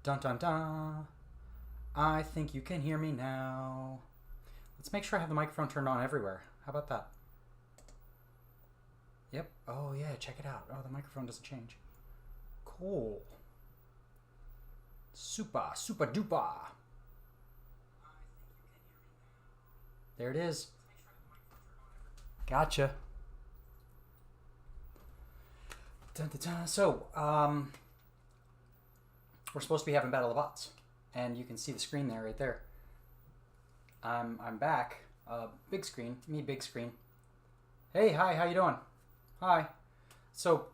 Dun dun dun. I think you can hear me now. Let's make sure I have the microphone turned on everywhere. How about that? Yep. Oh, yeah, check it out. Oh, the microphone doesn't change. Cool. Super, super duper. There it is. Gotcha. Dun, dun, dun. So, we're supposed to be having Battle of the Bots, and you can see the screen there, right there. I'm back. Big screen, me big screen. Hey, hi, how you doing? Hi. So,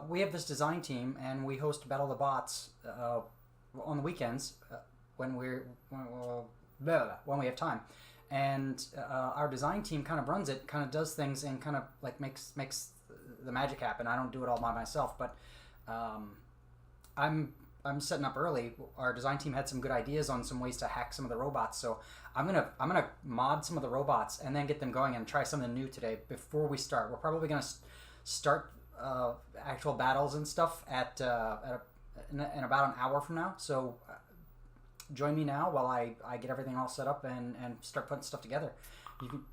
we have this design team, and we host Battle of the Bots on the weekends when when we have time. And our design team kind of runs it, kind of does things, and kind of like makes the magic happen. I don't do it all by myself, but I'm setting up early. Our design team had some good ideas on some ways to hack some of the robots, so I'm gonna mod some of the robots and then get them going and try something new today before we start. We're probably gonna start actual battles and stuff in about an hour from now. So join me now while I get everything all set up and start putting stuff together. You can.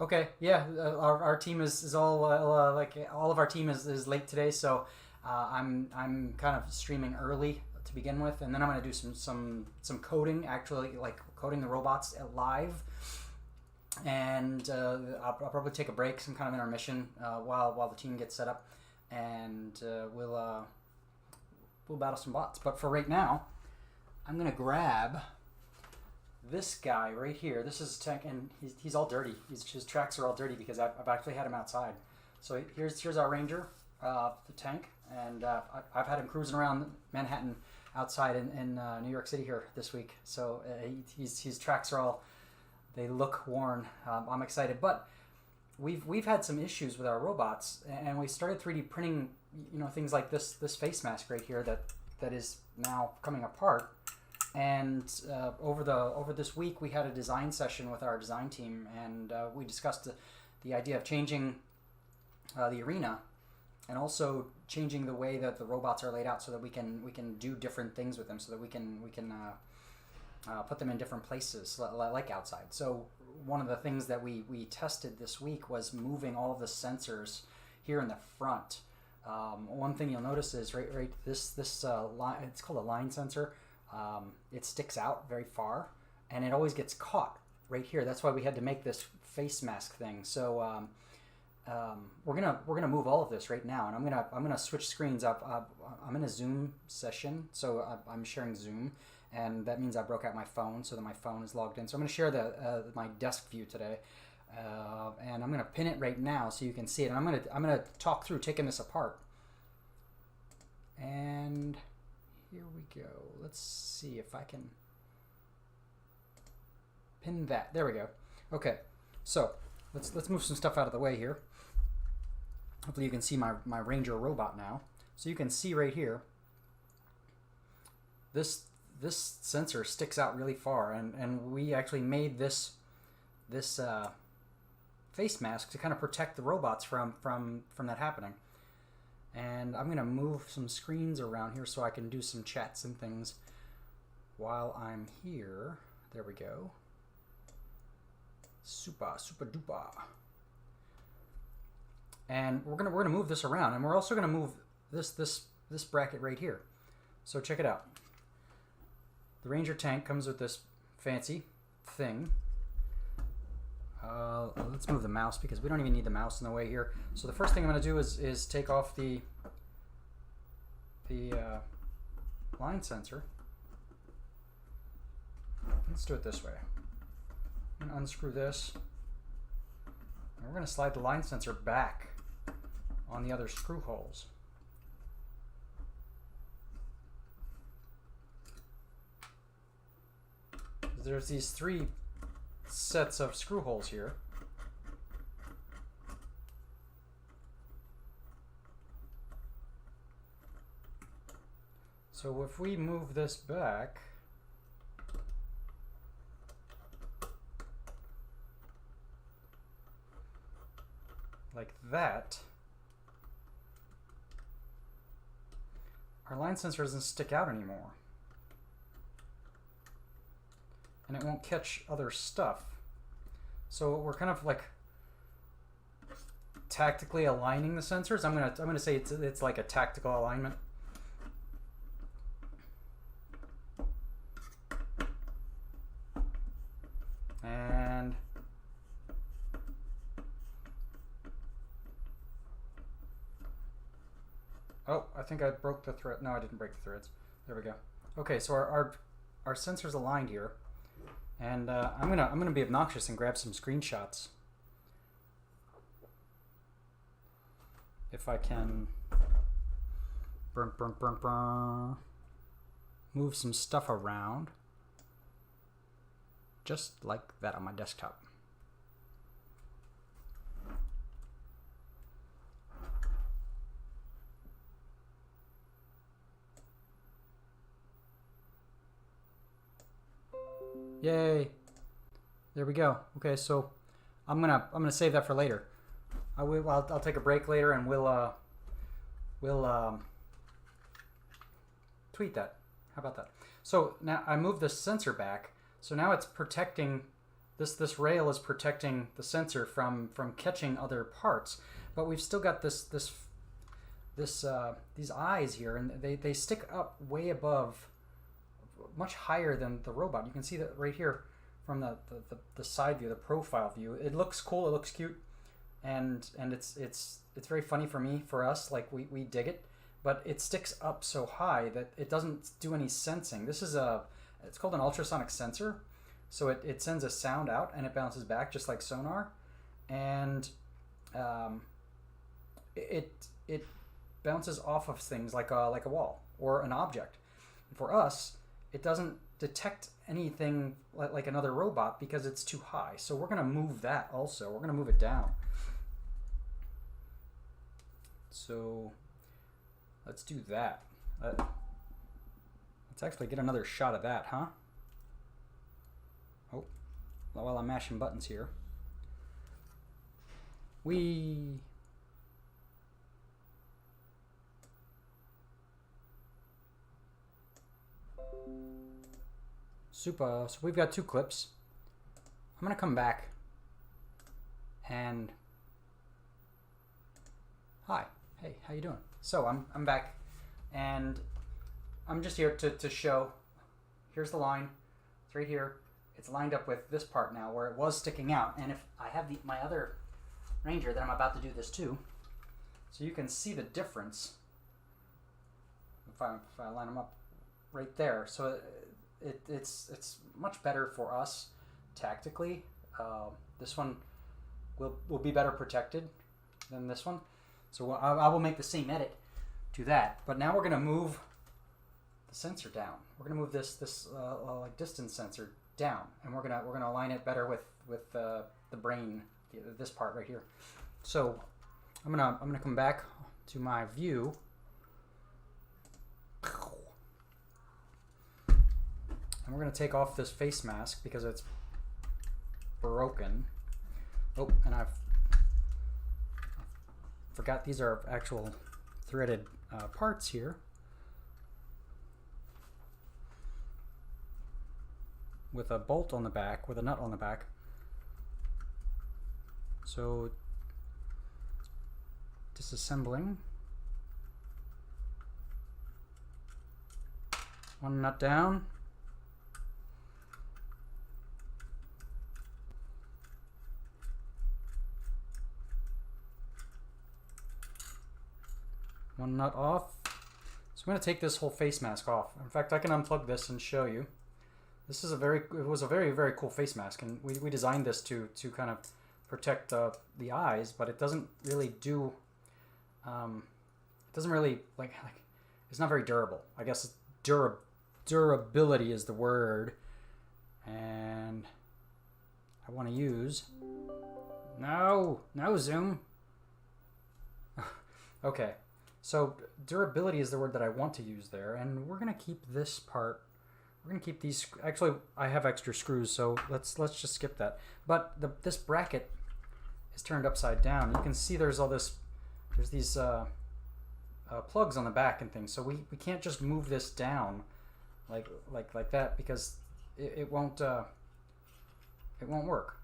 Okay, yeah, our team is all like all of our team is late today, so I'm kind of streaming early to begin with, and then I'm gonna do some coding, actually like coding the robots live, and I'll probably take a break, some kind of intermission while the team gets set up, and we'll battle some bots. But for right now, I'm gonna grab this guy right here. This is Tank, and he's all dirty. His tracks are all dirty because I've actually had him outside. So here's our Ranger, the Tank, and I've had him cruising around Manhattan outside in New York City here this week. So his tracks are all, they look worn. I'm excited, but we've had some issues with our robots, and we started 3D printing, things like this face mask right here that is now coming apart. And over this week, we had a design session with our design team, and we discussed the idea of changing the arena, and also changing the way that the robots are laid out, so that we can do different things with them, so that we can put them in different places, like outside. So one of the things that we tested this week was moving all of the sensors here in the front. One thing you'll notice is right this line, it's called a line sensor. It sticks out very far, and it always gets caught right here. That's why we had to make this face mask thing. So we're gonna move all of this right now, and I'm gonna switch screens up. I'm in a Zoom session, so I'm sharing Zoom, and that means I broke out my phone so that my phone is logged in. So I'm gonna share my desk view today, and I'm gonna pin it right now so you can see it. And I'm gonna talk through taking this apart. And here we go. Let's see if I can pin that. There we go. Okay, so let's move some stuff out of the way here. Hopefully you can see my Ranger robot now. So you can see right here, this sensor sticks out really far, and we actually made this face mask to kind of protect the robots from that happening. And I'm gonna move some screens around here so I can do some chats and things while I'm here. There we go. Super duper. And we're gonna move this around, and we're also gonna move this bracket right here. So check it out. The Ranger tank comes with this fancy thing. Let's move the mouse because we don't even need the mouse in the way here. So the first thing I'm going to do is take off the line sensor. Let's do it this way. I'm going to unscrew this, and we're going to slide the line sensor back on the other screw holes. There's these 3 sets of screw holes here. So if we move this back, like that, our line sensor doesn't stick out anymore. And it won't catch other stuff. So we're kind of like tactically aligning the sensors. I'm gonna say it's like a tactical alignment. And oh, I think I broke the thread. No, I didn't break the threads. There we go. Okay, so our sensor's aligned here, and I'm gonna be obnoxious and grab some screenshots if I can. Move some stuff around, just like that on my desktop. Yay! There we go. Okay, so I'm gonna save that for later. I'll take a break later and we'll tweet that. How about that? So now I moved the sensor back. So now it's protecting this rail is protecting the sensor from catching other parts. But we've still got these eyes here, and they stick up way above, much higher than the robot. You can see that right here from the side view, the profile view. It looks cool, it looks cute, and it's very funny for us, like we dig it, but it sticks up so high that it doesn't do any sensing. It's called an ultrasonic sensor. So it sends a sound out and it bounces back just like sonar, and it bounces off of things like a wall or an object. And for us, it doesn't detect anything like another robot because it's too high. So we're going to move that also. We're going to move it down. So let's do that. Let's actually get another shot of that, huh? Oh, while I'm mashing buttons here. Super. So we've got two clips. I'm gonna come back and hi, hey, how you doing? So I'm back, and I'm just here to show. Here's the line. It's right here. It's lined up with this part now where it was sticking out, and if I have my other Ranger, then I'm about to do this too, so you can see the difference if I line them up right there. So it's much better for us tactically. This one will be better protected than this one, so I will make the same edit to that. But now we're going to move the sensor down. We're going to move this like distance sensor down, and we're gonna align it better with the brain, this part right here. So I'm gonna come back to my view. And we're going to take off this face mask because it's broken. Oh, and I forgot these are actual threaded parts here. With a bolt on the back, with a nut on the back. So, disassembling. One nut down. One nut off. So I'm going to take this whole face mask off. In fact, I can unplug this and show you. This is it was a very, very cool face mask, and we designed this to kind of protect the eyes, but it doesn't really do. It doesn't really like it's not very durable. I guess durability is the word, and I want to use no zoom. Okay. So durability is the word that I want to use there, and we're gonna keep this part. We're gonna keep these. Actually, I have extra screws, so let's just skip that. But this bracket is turned upside down. You can see there's all this. There's these plugs on the back and things, so we can't just move this down like that, because it won't work.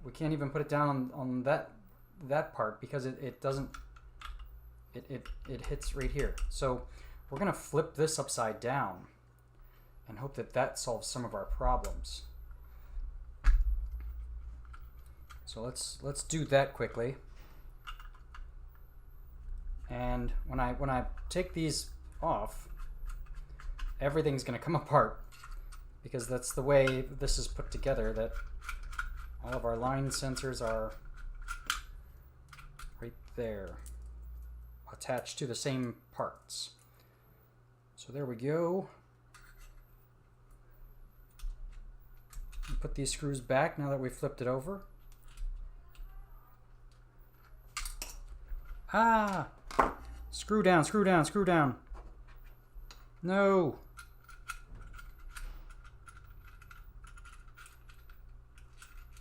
We can't even put it down on that part, because it doesn't, it hits right here. So we're gonna flip this upside down and hope that solves some of our problems. So let's do that quickly. And when I take these off, everything's gonna come apart, because that's the way this is put together, that all of our line sensors are right there, attached to the same parts. So there we go. Put these screws back now that we've flipped it over. Ah! Screw down, screw down, screw down. No!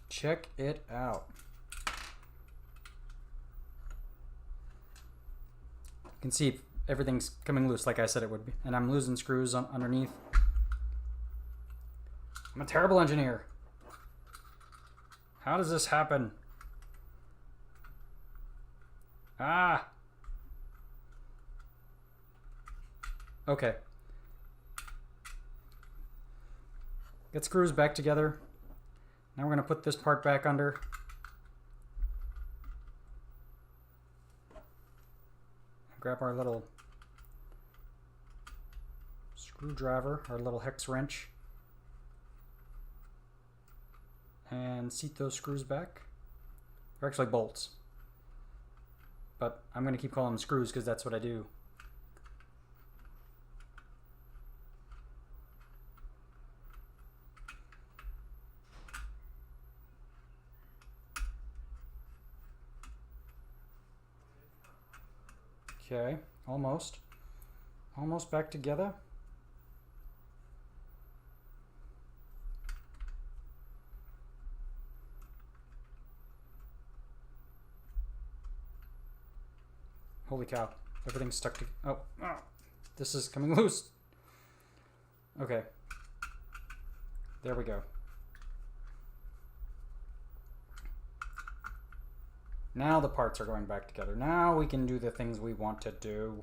Check it out. You can see everything's coming loose like I said it would be. And I'm losing screws underneath. I'm a terrible engineer. How does this happen? Ah! Okay. Get screws back together. Now we're going to put this part back under. Grab our little screwdriver, our little hex wrench, and seat those screws back. They're actually bolts, but I'm going to keep calling them screws because that's what I do. Okay, almost back together. Holy cow, everything's stuck to, oh, this is coming loose. Okay, there we go. Now the parts are going back together. Now we can do the things we want to do.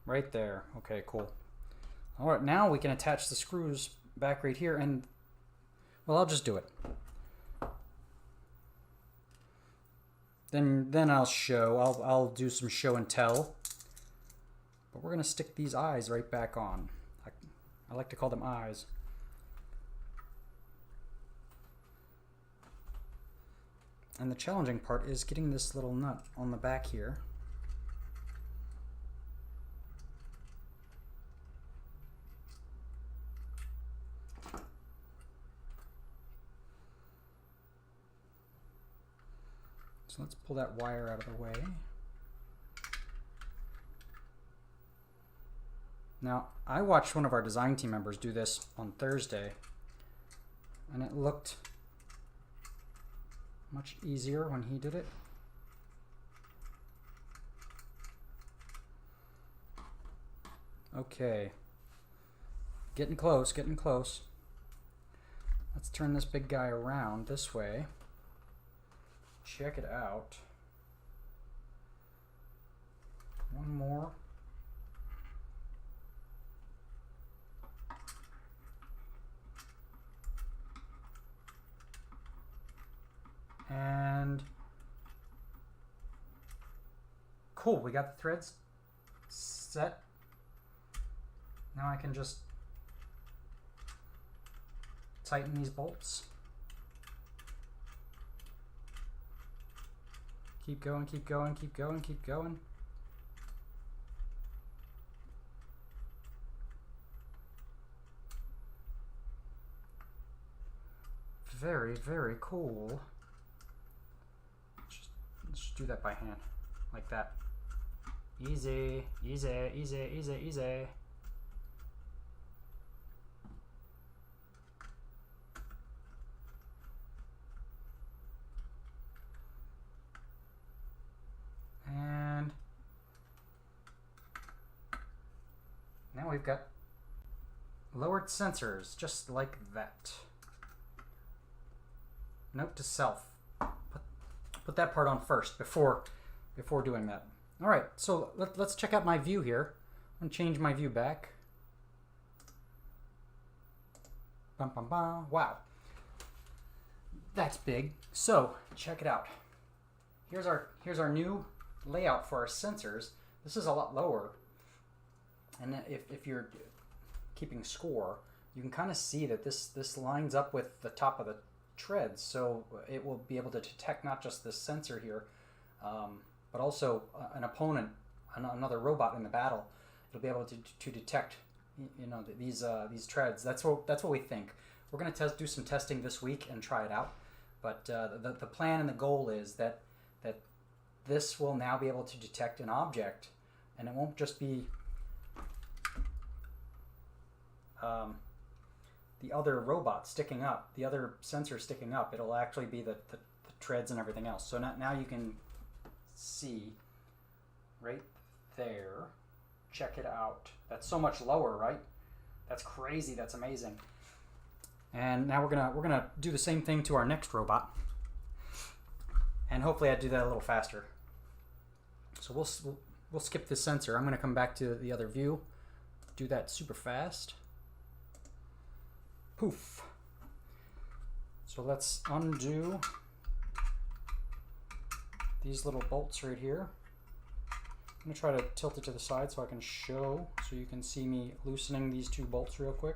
Right there. Okay, cool. All right, now we can attach the screws back right here, and, well, I'll just do it. Then I'll show. I'll do some show and tell. But we're gonna stick these eyes right back on. I like to call them eyes. And the challenging part is getting this little nut on the back here. So let's pull that wire out of the way. Now, I watched one of our design team members do this on Thursday, and it looked much easier when he did it. Okay, getting close, getting close. Let's turn this big guy around this way. Check it out. One more. And cool, we got the threads set. Now I can just tighten these bolts. Keep going, keep going, keep going, keep going. Very, very cool. Let's do that by hand, like that. Easy, easy, easy, easy, easy. we've got lowered sensors, just like that. Note to self. Put that part on first before doing that. All right, so let's check out my view here. I'm gonna change my view back. Bum, bum, bum. Wow, that's big. So check it out. Here's our new layout for our sensors. This is a lot lower, and if you're keeping score, you can kind of see that this lines up with the top of the treads, so it will be able to detect not just this sensor here, but also an opponent, another robot in the battle. It'll be able to detect, these treads. That's what we think. We're going to do some testing this week and try it out. But the plan and the goal is that this will now be able to detect an object, and it won't just be the other robot sticking up, the other sensor sticking up. It'll actually be the treads and everything else. So now you can see right there. Check it out. That's so much lower, right? That's crazy. That's amazing. And now we're gonna do the same thing to our next robot, and hopefully I do that a little faster. So we'll skip this sensor. I'm gonna come back to the other view, do that super fast. Poof. So let's undo these little bolts right here. I'm gonna try to tilt it to the side so I can show, so you can see me loosening these two bolts real quick.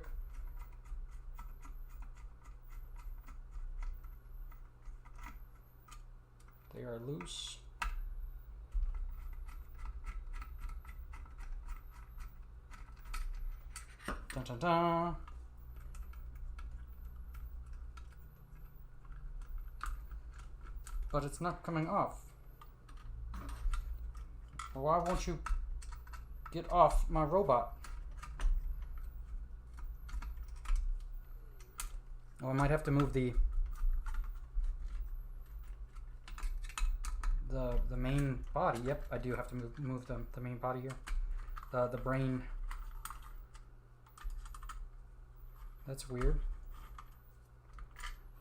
They are loose. Dun, dun, dun. But it's not coming off. Why won't you get off my robot? Oh, I might have to move the main body. Yep, I do have to move the main body here. The brain. That's weird.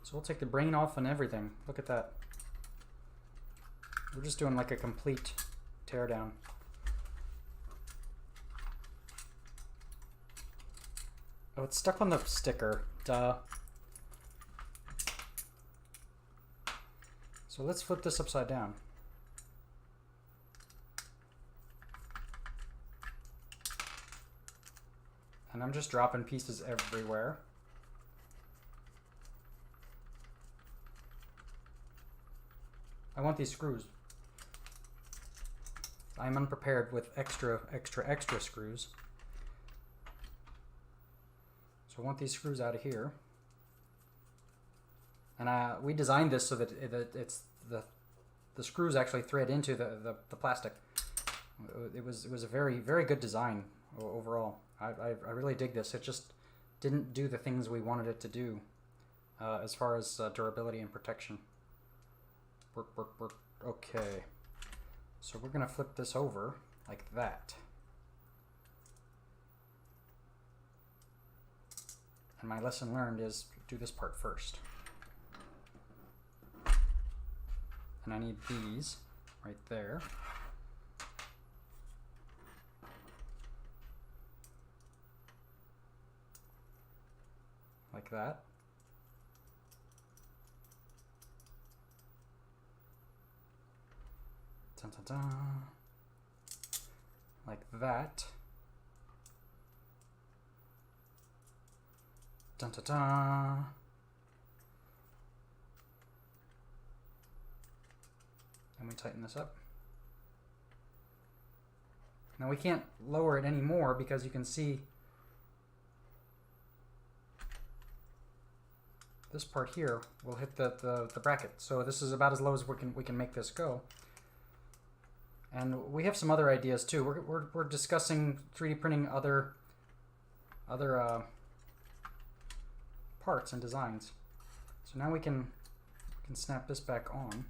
So we'll take the brain off and everything. Look at that. We're just doing like a complete teardown. Oh, it's stuck on the sticker. Duh. So let's flip this upside down. And I'm just dropping pieces everywhere. I want these screws. I'm unprepared with extra screws. So I want these screws out of here. And we designed this so that it's the screws actually thread into the plastic. It was a very, very good design overall. I really dig this. It just didn't do the things we wanted it to do as far as durability and protection. Work. Okay. So we're going to flip this over like that. And my lesson learned is do this part first. And I need these right there. Like that. Dun, dun, dun. Like that. Dun, dun, dun. And we tighten this up. Now we can't lower it anymore because you can see this part here will hit the bracket. So this is about as low as we can make this go. And we have some other ideas too. We're discussing 3D printing other parts and designs. So now we can snap this back on.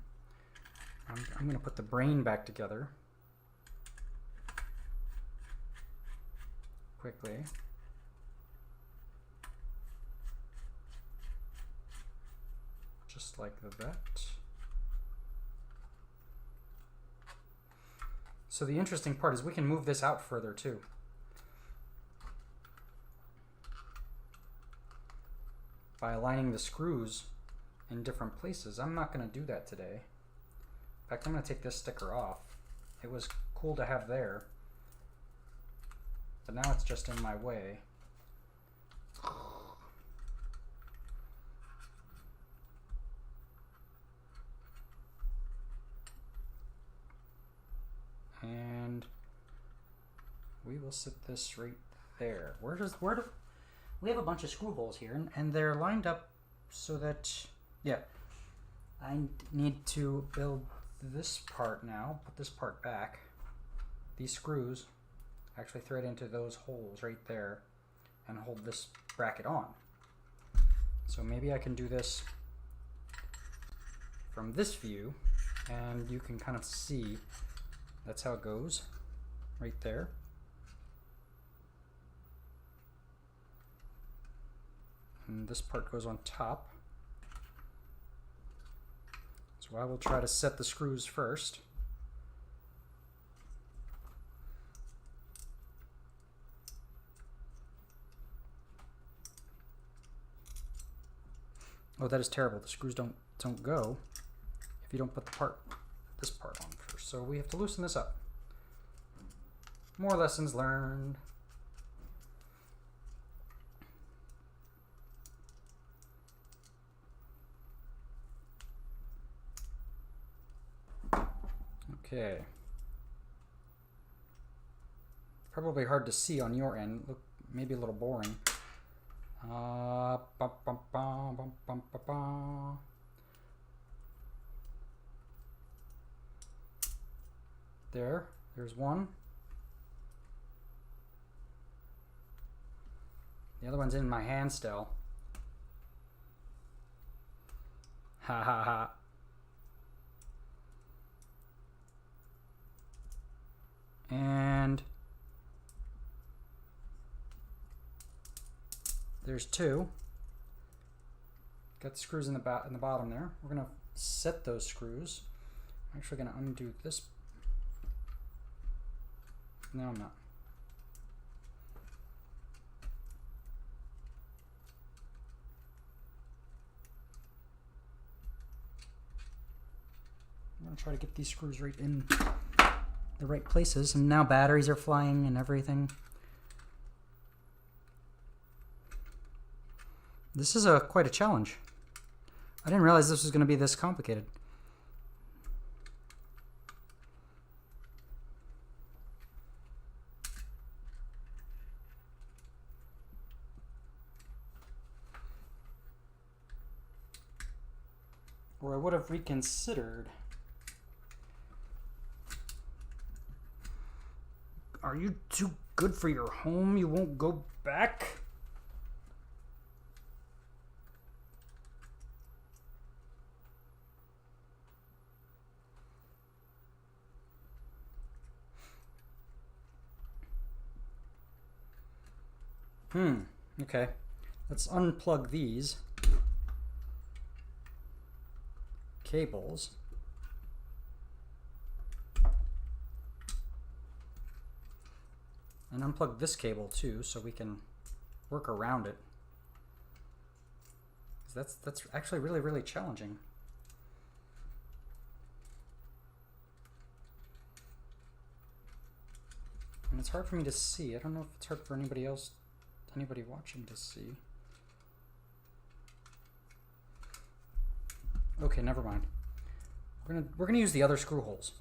I'm going to put the brain back together. quickly. Just like that. So the interesting part is we can move this out further too. By aligning the screws in different places. I'm not going to do that today. In fact, I'm going to take this sticker off. It was cool to have there, but now it's just in my way. And we will sit this right there. Where do we have a bunch of screw holes here, and they're lined up so that, yeah, I need to build this part now, put this part back. These screws actually thread into those holes right there and hold this bracket on. So maybe I can do this from this view, and you can kind of see that's how it goes right there. And this part goes on top. So I will try to set the screws first. Oh, that is terrible. The screws don't go if you don't put this part on first. So we have to loosen this up. More lessons learned. Okay. Probably hard to see on your end. Look, maybe a little boring. There's one. The other one's in my hand still. Ha ha ha. And there's two. Got the screws in the bottom there. We're gonna set those screws. I'm actually gonna undo this. No, I'm not. I'm gonna try to get these screws right in the right places, and now batteries are flying and everything. This is quite a challenge. I didn't realize this was going to be this complicated. Or I would have reconsidered. Are you too good for your home? You won't go back? Okay. Let's unplug these cables. And unplug this cable too, so we can work around it. 'Cause that's actually really challenging. And it's hard for me to see. I don't know if it's hard for anybody else, anybody watching to see. Okay, never mind. We're gonna use the other screw holes.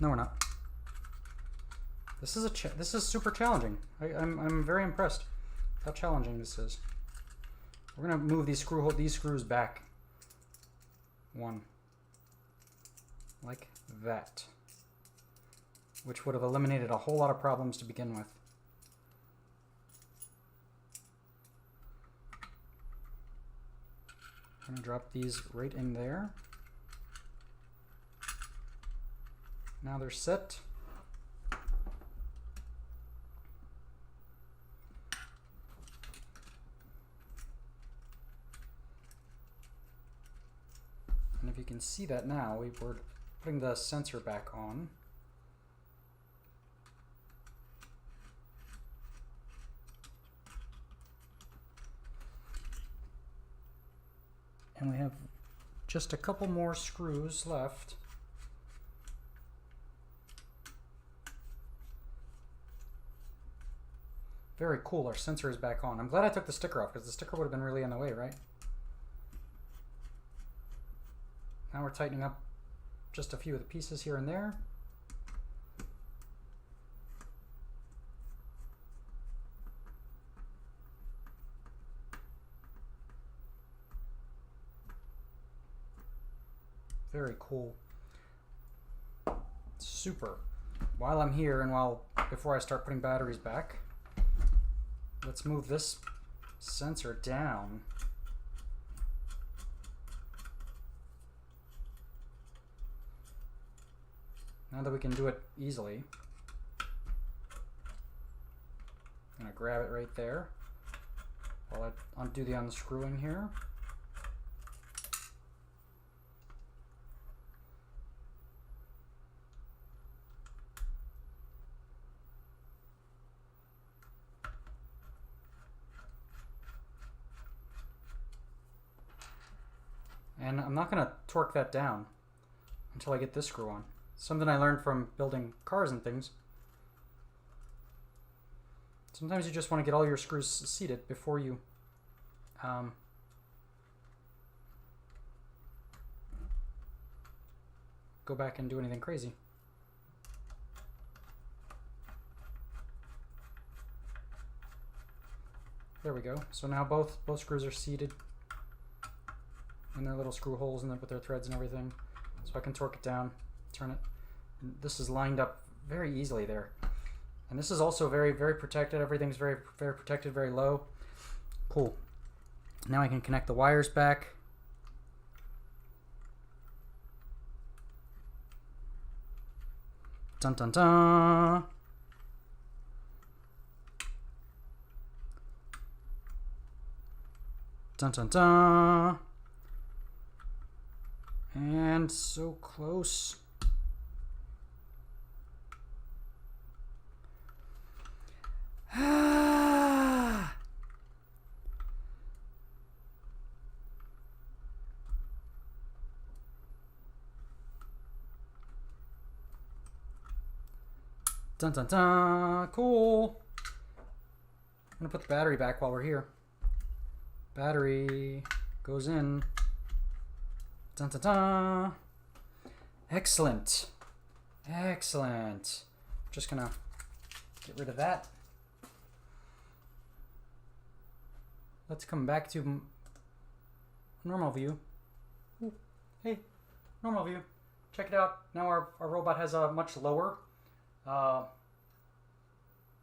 No, we're not. This is super challenging. I'm very impressed with how challenging this is. We're gonna move these screws back. One. Like that. which would have eliminated a whole lot of problems to begin with. I'm gonna drop these right in there. Now they're set. And if you can see that now, we're putting the sensor back on. And we have just a couple more screws left. Very cool, our sensor is back on. I'm glad I took the sticker off because the sticker would have been really in the way, right? Now we're tightening up just a few of the pieces here and there. Very cool. Super. While I'm here and before I start putting batteries back, let's move this sensor down. Now that we can do it easily, I'm gonna grab it right there while I undo the unscrewing here. And I'm not gonna torque that down until I get this screw on. Something I learned from building cars and things. Sometimes you just want to get all your screws seated before you go back and do anything crazy. There we go. So now both screws are seated in their little screw holes and with their threads and everything. So I can torque it down, turn it. And this is lined up very easily there. And this is also very, very protected. Everything's very, very protected, very low. Cool. Now I can connect the wires back. Dun dun dun. Dun dun dun. And so close. Dun dun dun. Cool. I'm gonna put the battery back while we're here. Battery goes in. Dun dun dun. Excellent. Excellent. Just gonna get rid of that. Let's come back to normal view. Ooh, hey, normal view. Check it out. Now our robot has a much lower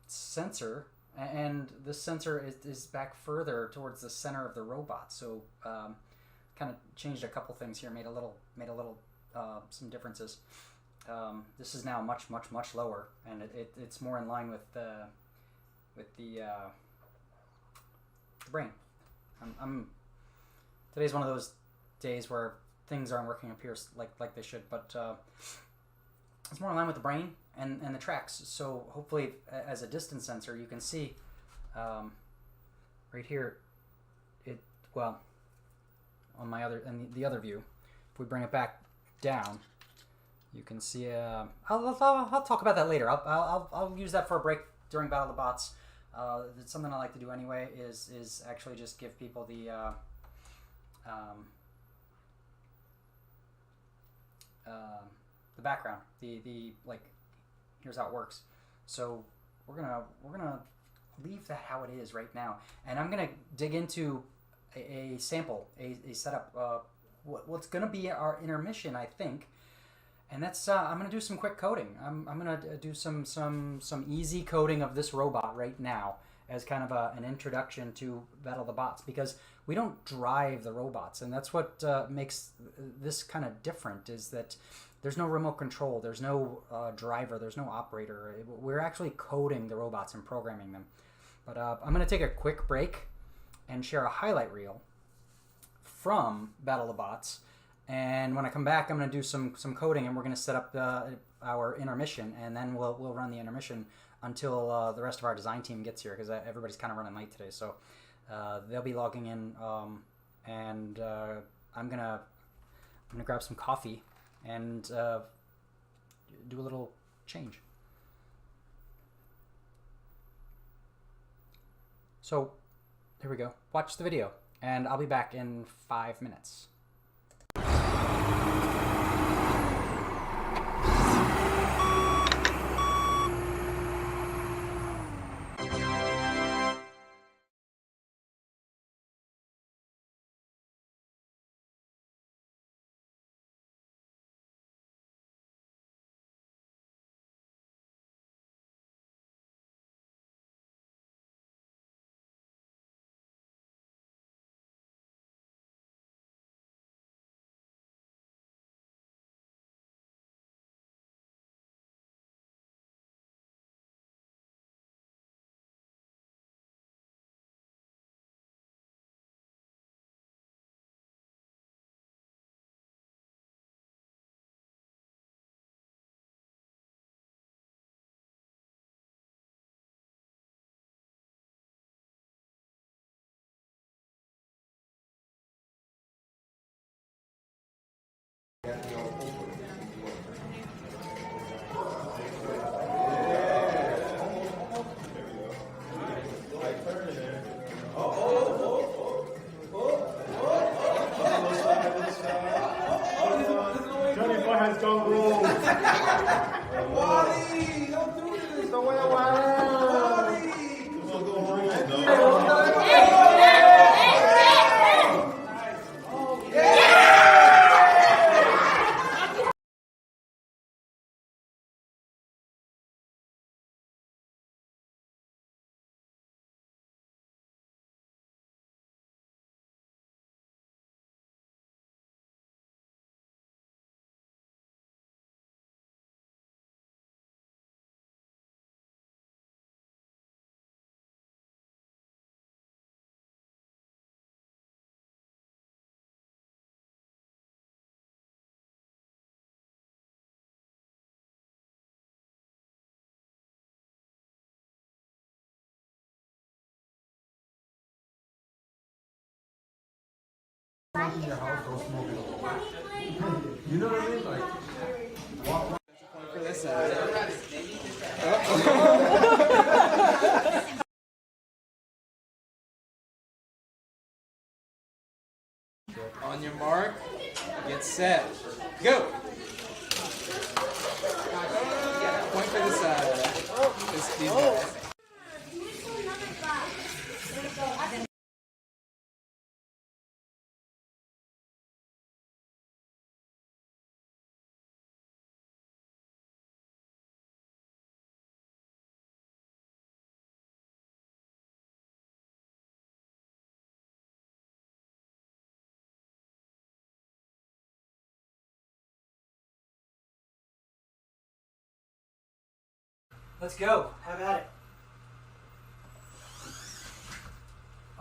sensor, and this sensor is back further towards the center of the robot. So kind of changed a couple things here, made a little some differences. This is now much lower, and it's more in line with the brain. Today's one of those days where things aren't working up here like they should, but it's more in line with the brain and the tracks. So hopefully, as a distance sensor, you can see right here. On the other view, if we bring it back down, you can see. I'll talk about that later. I'll use that for a break during Battle of the Bots. It's something I like to do anyway. Is actually just give people the background, the like, here's how it works. So we're gonna leave that how it is right now, and I'm gonna dig into a sample, a setup. What's gonna be our intermission, I think, And that's I'm gonna do some quick coding. I'm gonna do some easy coding of this robot right now as kind of an introduction to Battle of the Bots, because we don't drive the robots, and that's what makes this kind of different. Is that there's no remote control, there's no driver, there's no operator. We're actually coding the robots and programming them. But I'm gonna take a quick break and share a highlight reel from Battle of the Bots. And when I come back, I'm going to do some coding, and we're going to set up our intermission, and then we'll run the intermission until the rest of our design team gets here, because everybody's kind of running late today. So they'll be logging in, and I'm gonna grab some coffee and do a little change. So here we go. Watch the video, and I'll be back in 5 minutes. Has gone wrong. Wally, don't do this. Don't wear Wally. In your house, don't smoke it. You know what I mean? Like, walk For this side. On your mark, get set, go. Point for this side. These guys. Let's go. Have at it.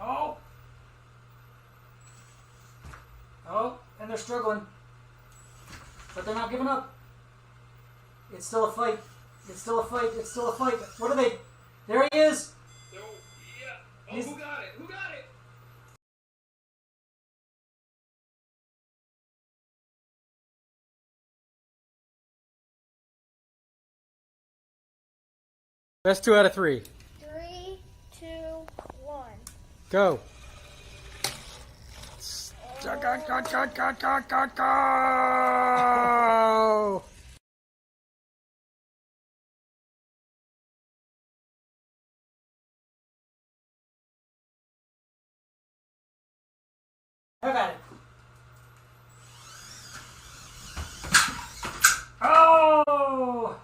Oh. Oh, and they're struggling. But they're not giving up. It's still a fight. It's still a fight. It's still a fight. What are they? There he is. So, yeah. Oh, who got it? Who got it? Best 2 out of 3. 3, 2, 1. Go. Go. Have at it. Oh!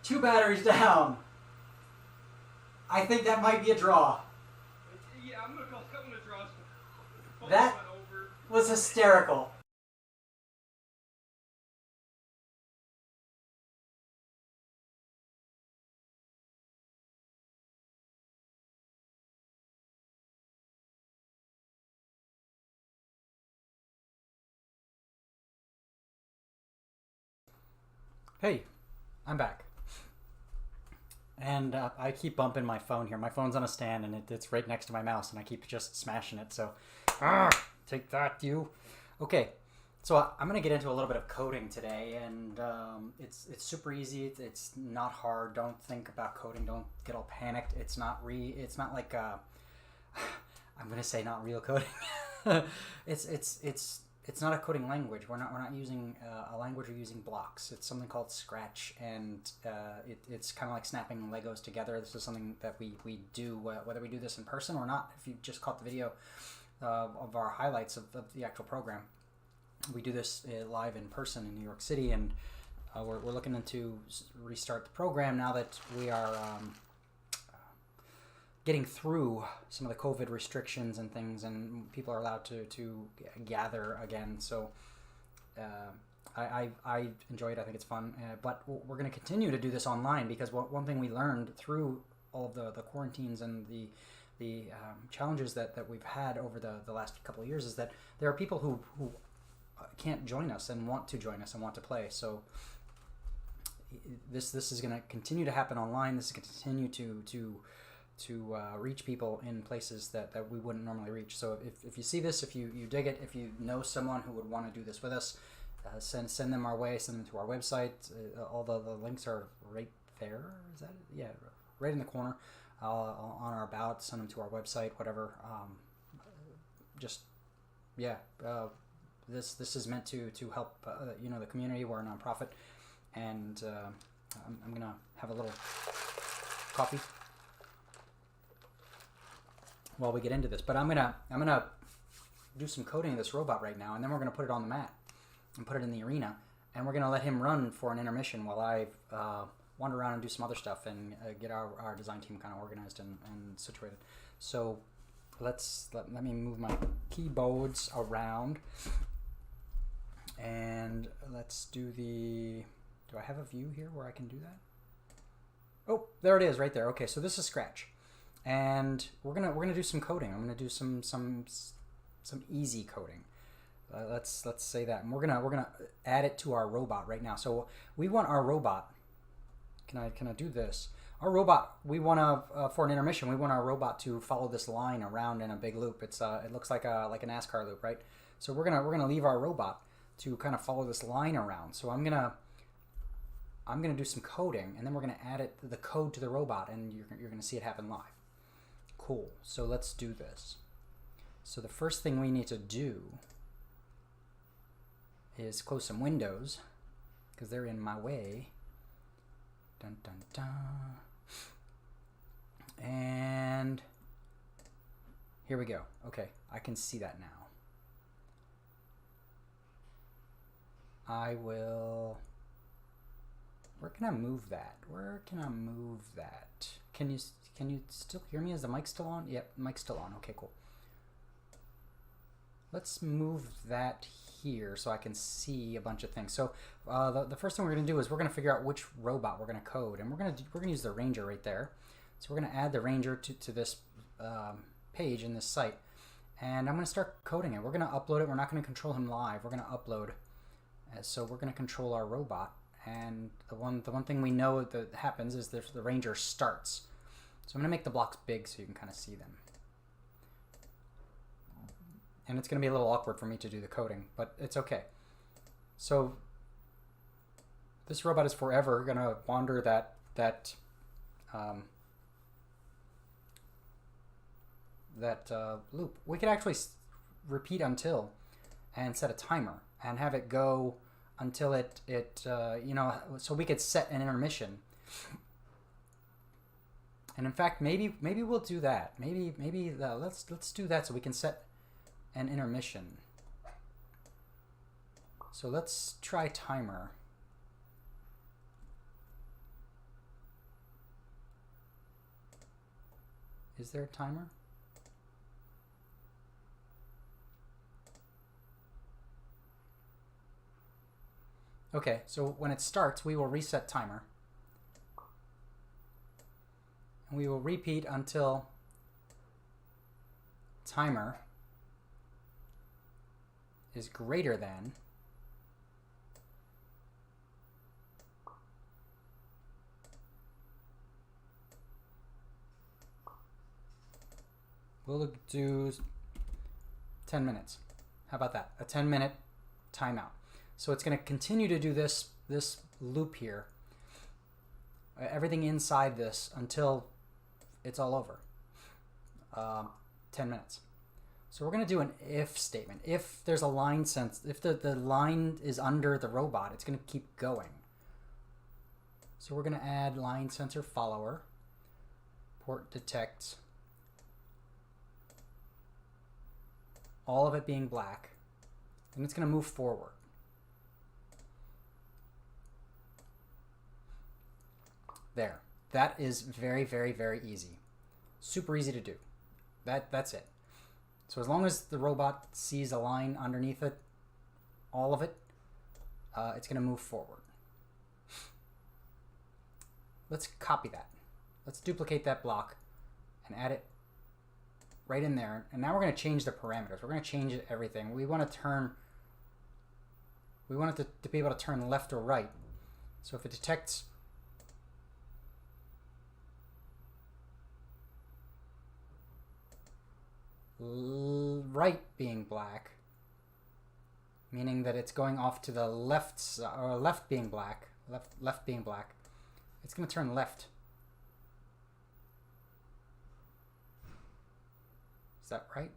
2 batteries down. I think that might be a draw. Yeah, I'm gonna call that one a draw. That was hysterical. Hey, I'm back. And I keep bumping my phone here. My phone's on a stand and it's right next to my mouse and I keep just smashing it. So, take that, you. Okay, so I'm going to get into a little bit of coding today, and it's super easy. It's not hard. Don't think about coding. Don't get all panicked. It's not like I'm going to say not real coding. It's not a coding language. We're not using a language. We're using blocks. It's something called Scratch, and it's kind of like snapping Legos together. This is something that we do, whether we do this in person or not. If you just caught the video of our highlights of the actual program, we do this live in person in New York City, and we're looking to restart the program now that we are getting through some of the COVID restrictions and things, and people are allowed to gather again. So I enjoy it. I think it's fun. But we're going to continue to do this online because one thing we learned through all of the quarantines and the challenges that we've had over the last couple of years is that there are people who can't join us and want to join us and want to play. So this is going to continue to happen online. This is going to continue to reach people in places that we wouldn't normally reach. So if you see this, if you dig it, if you know someone who would want to do this with us, send them our way, send them to our website. All the links are right there. Is that it? Yeah, right in the corner on our About. Send them to our website, whatever. This is meant to help the community. We're a nonprofit, and I'm gonna have a little coffee while we get into this. But I'm gonna do some coding of this robot right now, and then we're gonna put it on the mat and put it in the arena, and we're gonna let him run for an intermission while I wander around and do some other stuff and get our design team kind of organized and situated. So let me move my keyboards around, and let's do do I have a view here where I can do that? Oh, there it is right there. Okay, so this is Scratch. And we're gonna do some coding. I'm gonna do some easy coding. Let's say that, and we're gonna add it to our robot right now. So we want our robot. Can I do this? Our robot. We want to for an intermission. We want our robot to follow this line around in a big loop. It looks like a NASCAR loop, right? So we're gonna leave our robot to kind of follow this line around. So I'm gonna do some coding, and then we're gonna add the code to the robot, and you're gonna see it happen live. Cool. So let's do this. So the first thing we need to do is close some windows because they're in my way. Dun dun dun. And here we go. Okay, I can see that now. I will. Where can I move that? Where can I move that? Can you still hear me? Is the mic still on? Yep, mic's still on. Okay, cool. Let's move that here so I can see a bunch of things. So the first thing we're going to do is we're going to figure out which robot we're going to code, and we're going to use the Ranger right there. So we're going to add the Ranger to this page in this site, and I'm going to start coding it. We're going to upload it. We're not going to control him live. We're going to upload. So we're going to control our robot, and the one thing we know that happens is the Ranger starts. So I'm going to make the blocks big so you can kind of see them. And it's going to be a little awkward for me to do the coding, but it's okay. So this robot is forever going to wander that loop. We could actually repeat until and set a timer and have it go until it so we could set an intermission. And in fact, maybe we'll do that. Let's do that so we can set an intermission. So let's try timer. Is there a timer? Okay, so when it starts, we will reset timer. And we will repeat until timer is greater than we'll do 10 minutes. How about that? A 10-minute timeout. So it's going to continue to do this loop here, everything inside this until it's all over. 10 minutes. So we're going to do an if statement. If there's a line sense, if the line is under the robot, it's going to keep going. So we're going to add line sensor follower, port detect, all of it being black, and it's going to move forward. There. That is very, very, very easy. Super easy to do. That's it. So as long as the robot sees a line underneath it, all of it, it's going to move forward. Let's copy that. Let's duplicate that block and add it right in there. And now we're going to change the parameters. We're going to change everything. We want it to be able to turn left or right. So if it detects right being black, meaning that it's going off to the left, or left being black, left being black, it's going to turn left. Is that right?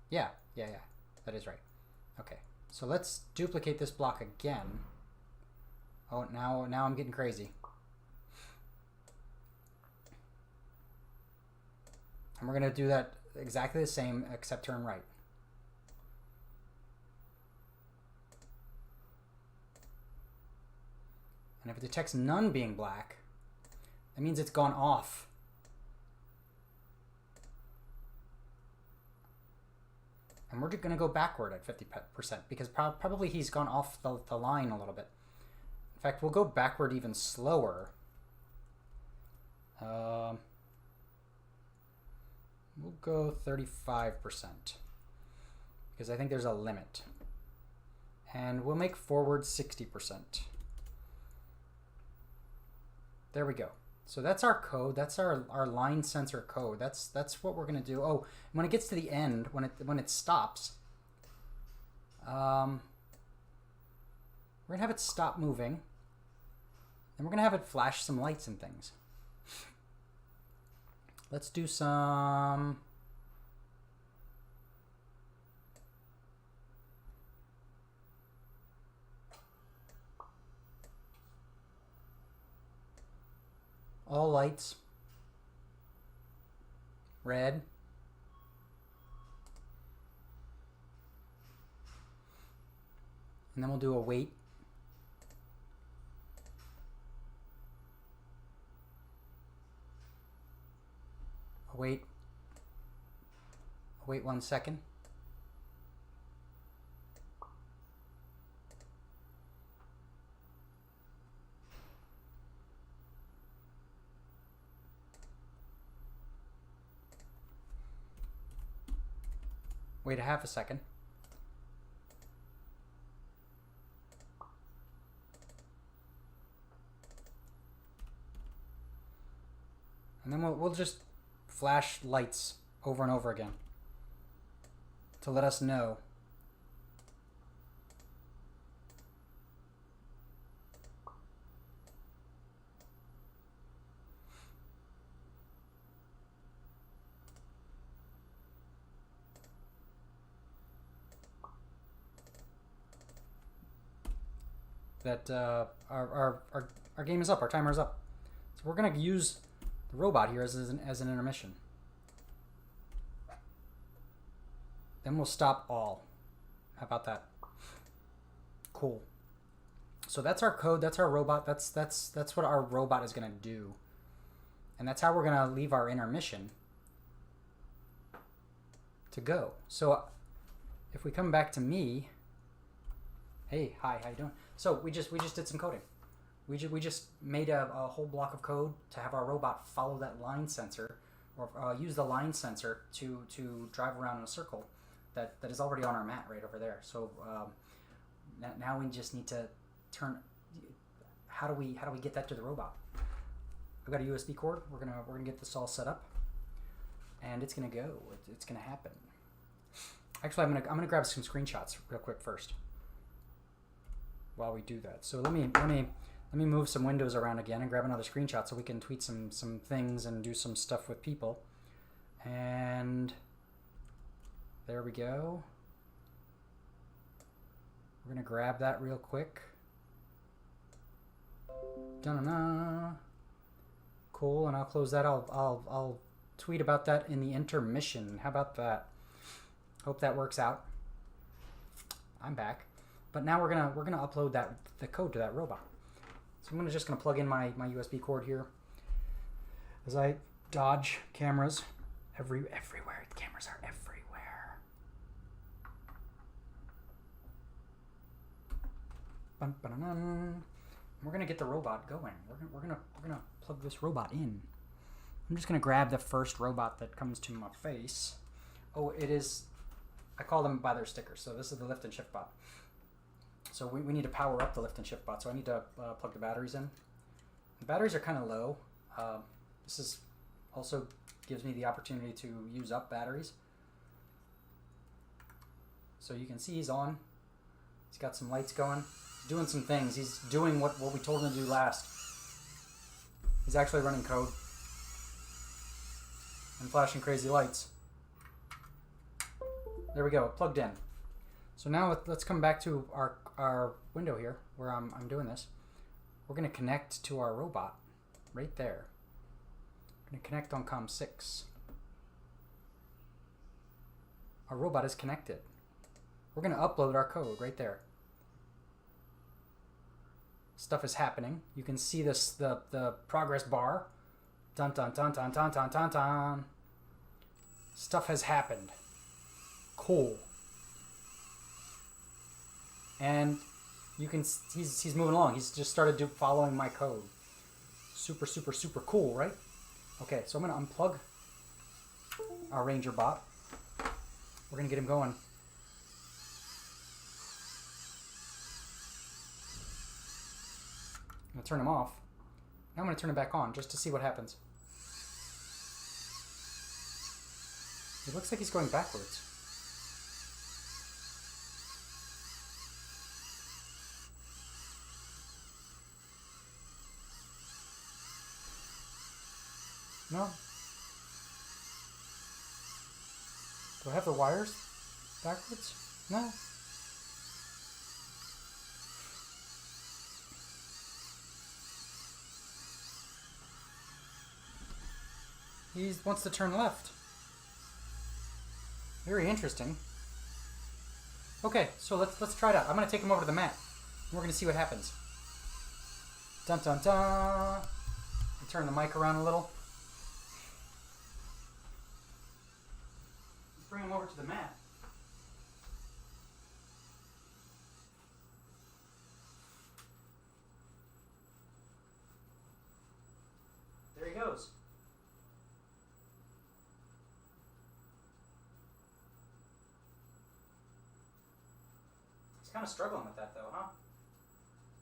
Yeah, that is right. Okay, so let's duplicate this block again. Oh, now I'm getting crazy. And we're going to do that exactly the same, except turn right. And if it detects none being black, that means it's gone off. And we're going to go backward at 50% because probably he's gone off the line a little bit. In fact, we'll go backward even slower. We'll go 35% because I think there's a limit. And we'll make forward 60%. There we go. So that's our code. That's our line sensor code. That's what we're going to do. Oh, when it gets to the end, when it stops, we're going to have it stop moving. And we're going to have it flash some lights and things. Let's do some all lights, red, and then we'll do a wait. Wait 1 second. Wait a half a second. And then we'll just flash lights over and over again to let us know that our game is up, our timer is up. So we're going to use the robot here as an intermission. Then we'll stop all. How about that? Cool. So that's our code. That's our robot. That's what our robot is going to do. And that's how we're going to leave our intermission. to go. So if we come back to me, hey, hi, how you doing? So we just did some coding. We just made a whole block of code to have our robot follow that line sensor, or use the line sensor to drive around in a circle that is already on our mat right over there. So now we just need to turn. How do we get that to the robot? I've got a USB cord. We're gonna get this all set up, and it's gonna go. It's gonna happen. Actually, I'm gonna grab some screenshots real quick first while we do that. So let me move some windows around again and grab another screenshot so we can tweet some things and do some stuff with people. And there we go. We're gonna grab that real quick. Da-na-na. Cool, and I'll close that. I'll tweet about that in the intermission. How about that? Hope that works out. I'm back, but now we're gonna upload the code to that robot. So I'm just gonna plug in my USB cord here as I dodge cameras everywhere. The cameras are everywhere. Bum, ba-da-dum. We're gonna get the robot going. We're gonna plug this robot in. I'm just gonna grab the first robot that comes to my face. Oh, it is. I call them by their stickers. So this is the lift and shift bot. So we need to power up the lift and shift bot. So I need to plug the batteries in. The batteries are kind of low. This is also gives me the opportunity to use up batteries. So you can see he's on. He's got some lights going. Doing some things. He's doing what we told him to do last. He's actually running code and flashing crazy lights. There we go, plugged in. So now let's come back to our window here where I'm doing this. We're going to connect to our robot right there. We're going to connect on COM 6. Our robot is connected. We're going to upload our code right there. Stuff is happening. You can see this the progress bar. Dun dun dun dun dun dun dun dun. Stuff has happened. Cool. And you can he's moving along. He's just started following my code. Super cool, right? Okay, so I'm gonna unplug our Ranger bot. We're gonna get him going. I'm going to turn him off. Now I'm going to turn him back on just to see what happens. It looks like he's going backwards. No. Do I have the wires backwards? No. He wants to turn left. Very interesting. Okay, so let's try it out. I'm gonna take him over to the mat. And we're gonna see what happens. Dun dun dun. Turn the mic around a little. Let's bring him over to the mat. There he goes. Kind of struggling with that though, huh?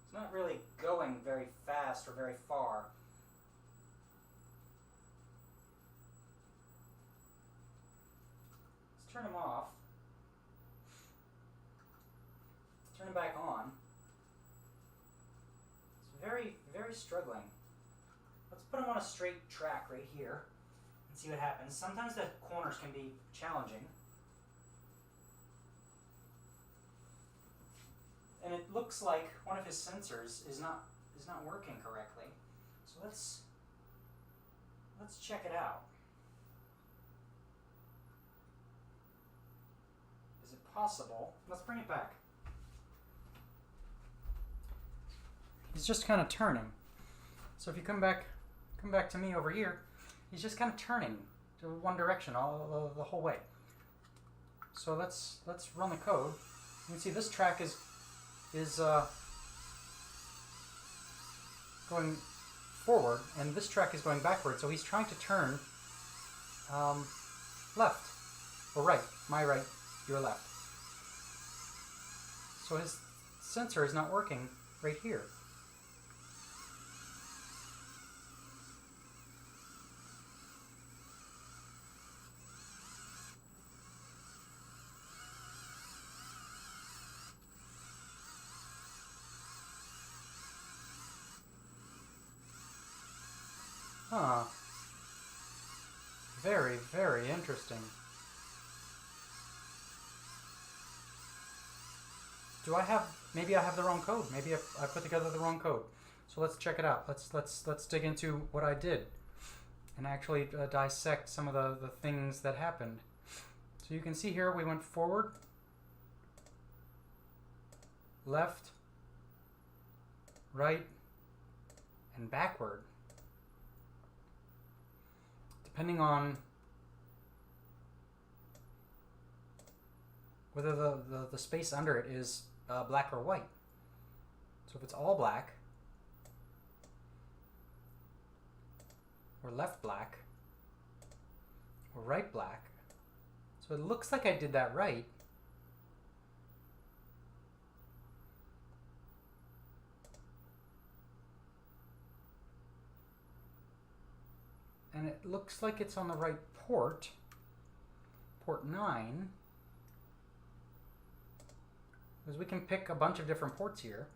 It's not really going very fast or very far. Let's turn him off. Turn him back on. It's very struggling. Let's put him on a straight track right here and see what happens. Sometimes the corners can be challenging. And it looks like one of his sensors is not working correctly. So let's check it out. Is it possible? Let's bring it back. He's just kind of turning. So if you come back to me over here, he's just kind of turning to one direction the whole way. So let's run the code. You can see this track is going forward, and this track is going backward. So he's trying to turn left or right. My right, your left. So his sensor is not working right here. Huh. Very, very interesting. Do I have, maybe I have the wrong code. Maybe I put together the wrong code. So let's check it out. Let's dig into what I did and actually dissect some of the things that happened. So you can see here we went forward, left, right, and backward. Depending on whether the space under it is black or white. So if it's all black, or left black, or right black, so it looks like I did that right. And it looks like it's on the right port, port 9, because we can pick a bunch of different ports here.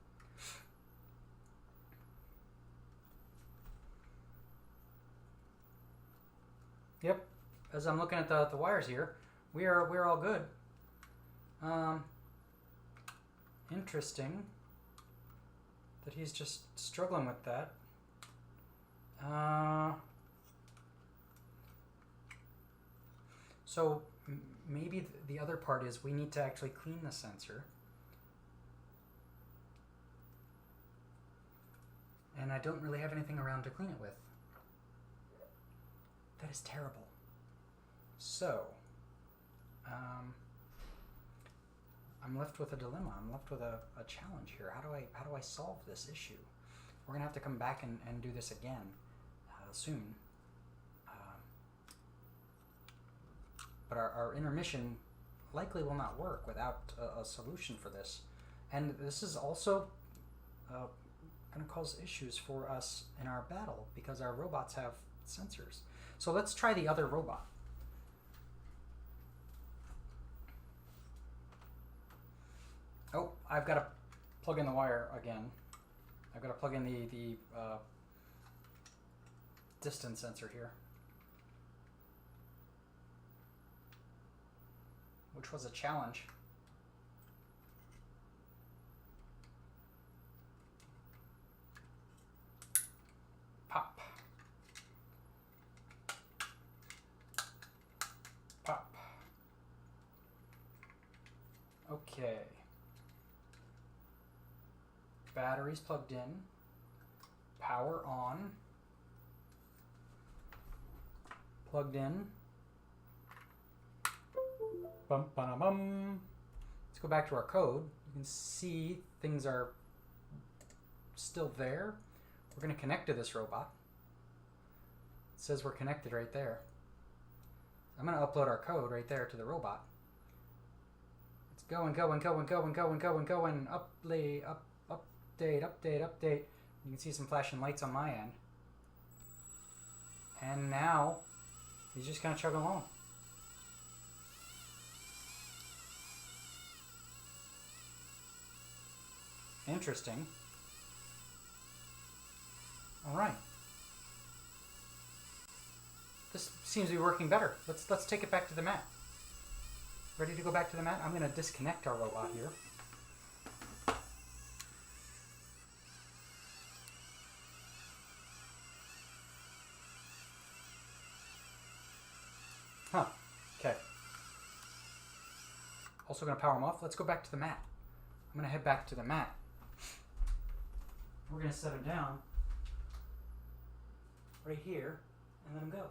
Yep, as I'm looking at the wires here, we're all good. Interesting that he's just struggling with that. So maybe the other part is we need to actually clean the sensor. And I don't really have anything around to clean it with. That is terrible. So, I'm left with a dilemma. I'm left with a challenge here. How do I solve this issue? We're gonna have to come back and do this again soon. But our intermission likely will not work without a solution for this. And this is also going to cause issues for us in our battle because our robots have sensors. So let's try the other robot. Oh, I've got to plug in the wire again. I've got to plug in the distance sensor here, which was a challenge. Pop. Pop. Okay. Batteries plugged in. Power on. Plugged in. Bum, ba, bum. Let's go back to our code. You can see things are still there. We're going to connect to this robot. It says we're connected right there. I'm going to upload our code right there to the robot. It's going. Update. You can see some flashing lights on my end. And now he's just going to chug along. Interesting. All right. This seems to be working better. Let's take it back to the mat. Ready to go back to the mat? I'm going to disconnect our robot here. Huh. Okay. Also going to power him off. Let's go back to the mat. I'm going to head back to the mat. We're going to set him down right here and let him go.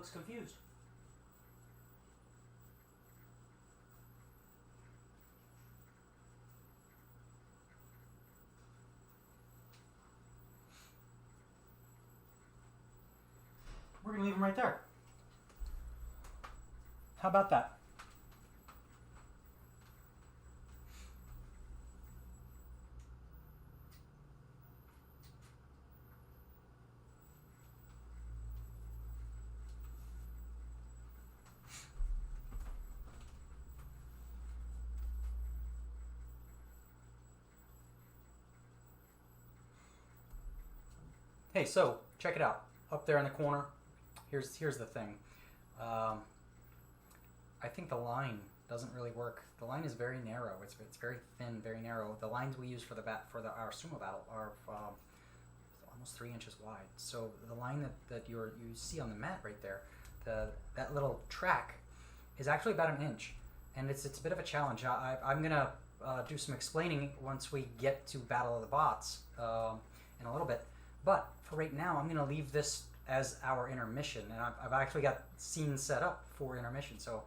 looks confused. We're gonna leave him right there. How about that? Hey, so check it out. Up there in the corner, here's the thing. I think the line doesn't really work. The line is very narrow. It's very thin, very narrow. The lines we use for our sumo battle are almost 3 inches wide. So the line that you see on the mat right there, that little track, is actually about an inch, and it's a bit of a challenge. I'm gonna do some explaining once we get to Battle of the Bots in a little bit. But for right now, I'm gonna leave this as our intermission, and I've actually got scenes set up for intermission. So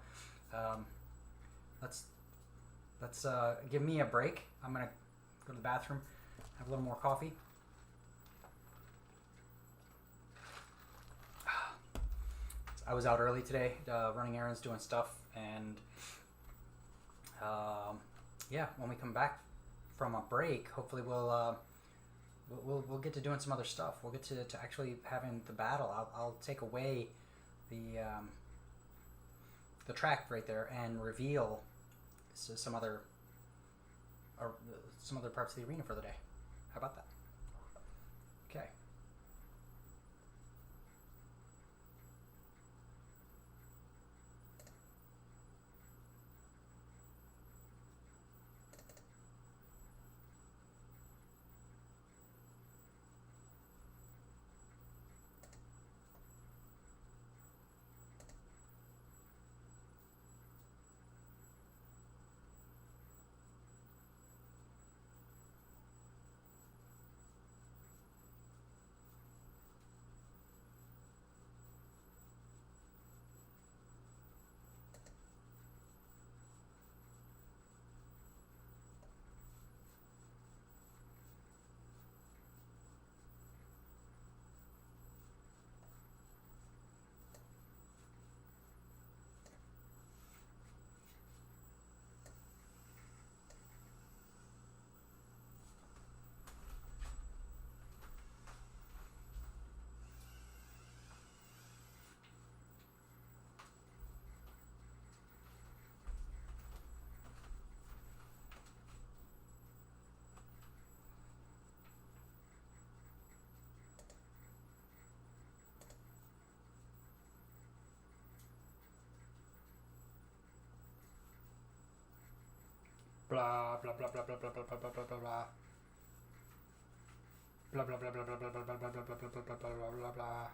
let's give me a break. I'm gonna go to the bathroom, have a little more coffee. I was out early today, running errands, doing stuff, and yeah, when we come back from a break, hopefully we'll get to doing some other stuff. We'll get to actually having the battle. I'll take away the track right there and reveal some other parts of the arena for the day. How about that? Okay. Blah blah blah blah blah blah blah blah blah blah blah. Blah blah blah blah blah blah blah blah blah blah blah blah blah blah blah.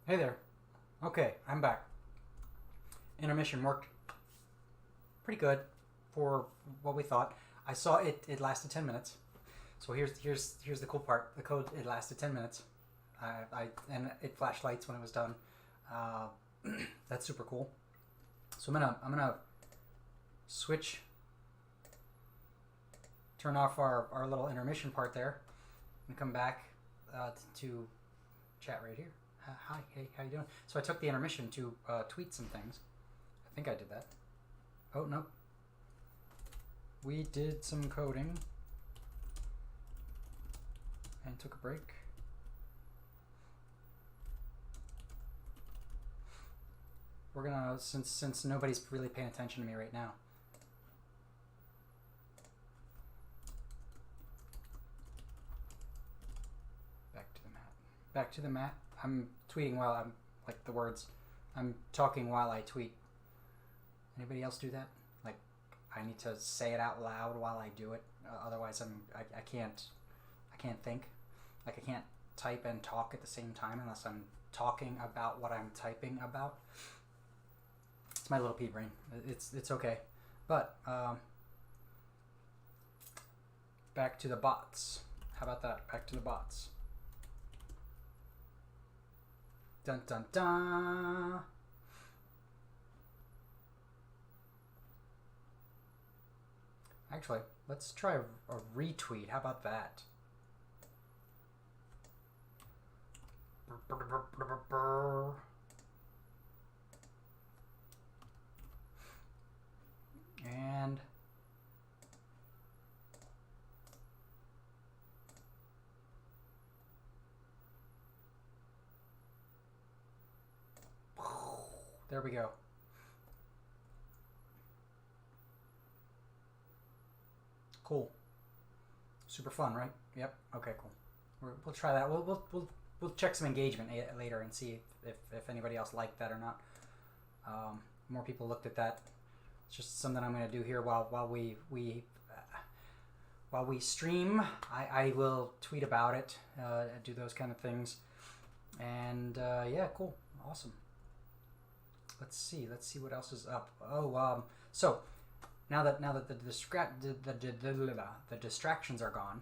Hey there. Okay, I'm back. Intermission worked pretty good for what we thought. I saw it lasted 10 minutes. So here's the cool part. The code, it lasted 10 minutes. And it flashed lights when it was done. That's super cool. So I'm gonna switch, turn off our little intermission part there, and come back to chat right here. Hi, hey, how you doing? So I took the intermission to tweet some things. I think I did that. Oh, no. We did some coding and took a break. We're gonna, since nobody's really paying attention to me right now. Back to the mat. Back to the mat. I'm tweeting while I'm, like the words, I'm talking while I tweet. Anybody else do that? Like, I need to say it out loud while I do it. Otherwise, I can't think. Like, I can't type and talk at the same time unless I'm talking about what I'm typing about. It's my little pea brain. It's okay. But back to the bots. How about that? Back to the bots. Dun dun dun. Actually, let's try a retweet. How about that? And there we go. Cool. Super fun, right? Yep. Okay, cool. We'll try that. We'll check some engagement later and see if anybody else liked that or not. More people looked at that. It's just something I'm going to do here while we stream. I will tweet about it, do those kind of things, and yeah, cool, awesome. Let's see what else is up. Oh, so now that the distractions are gone,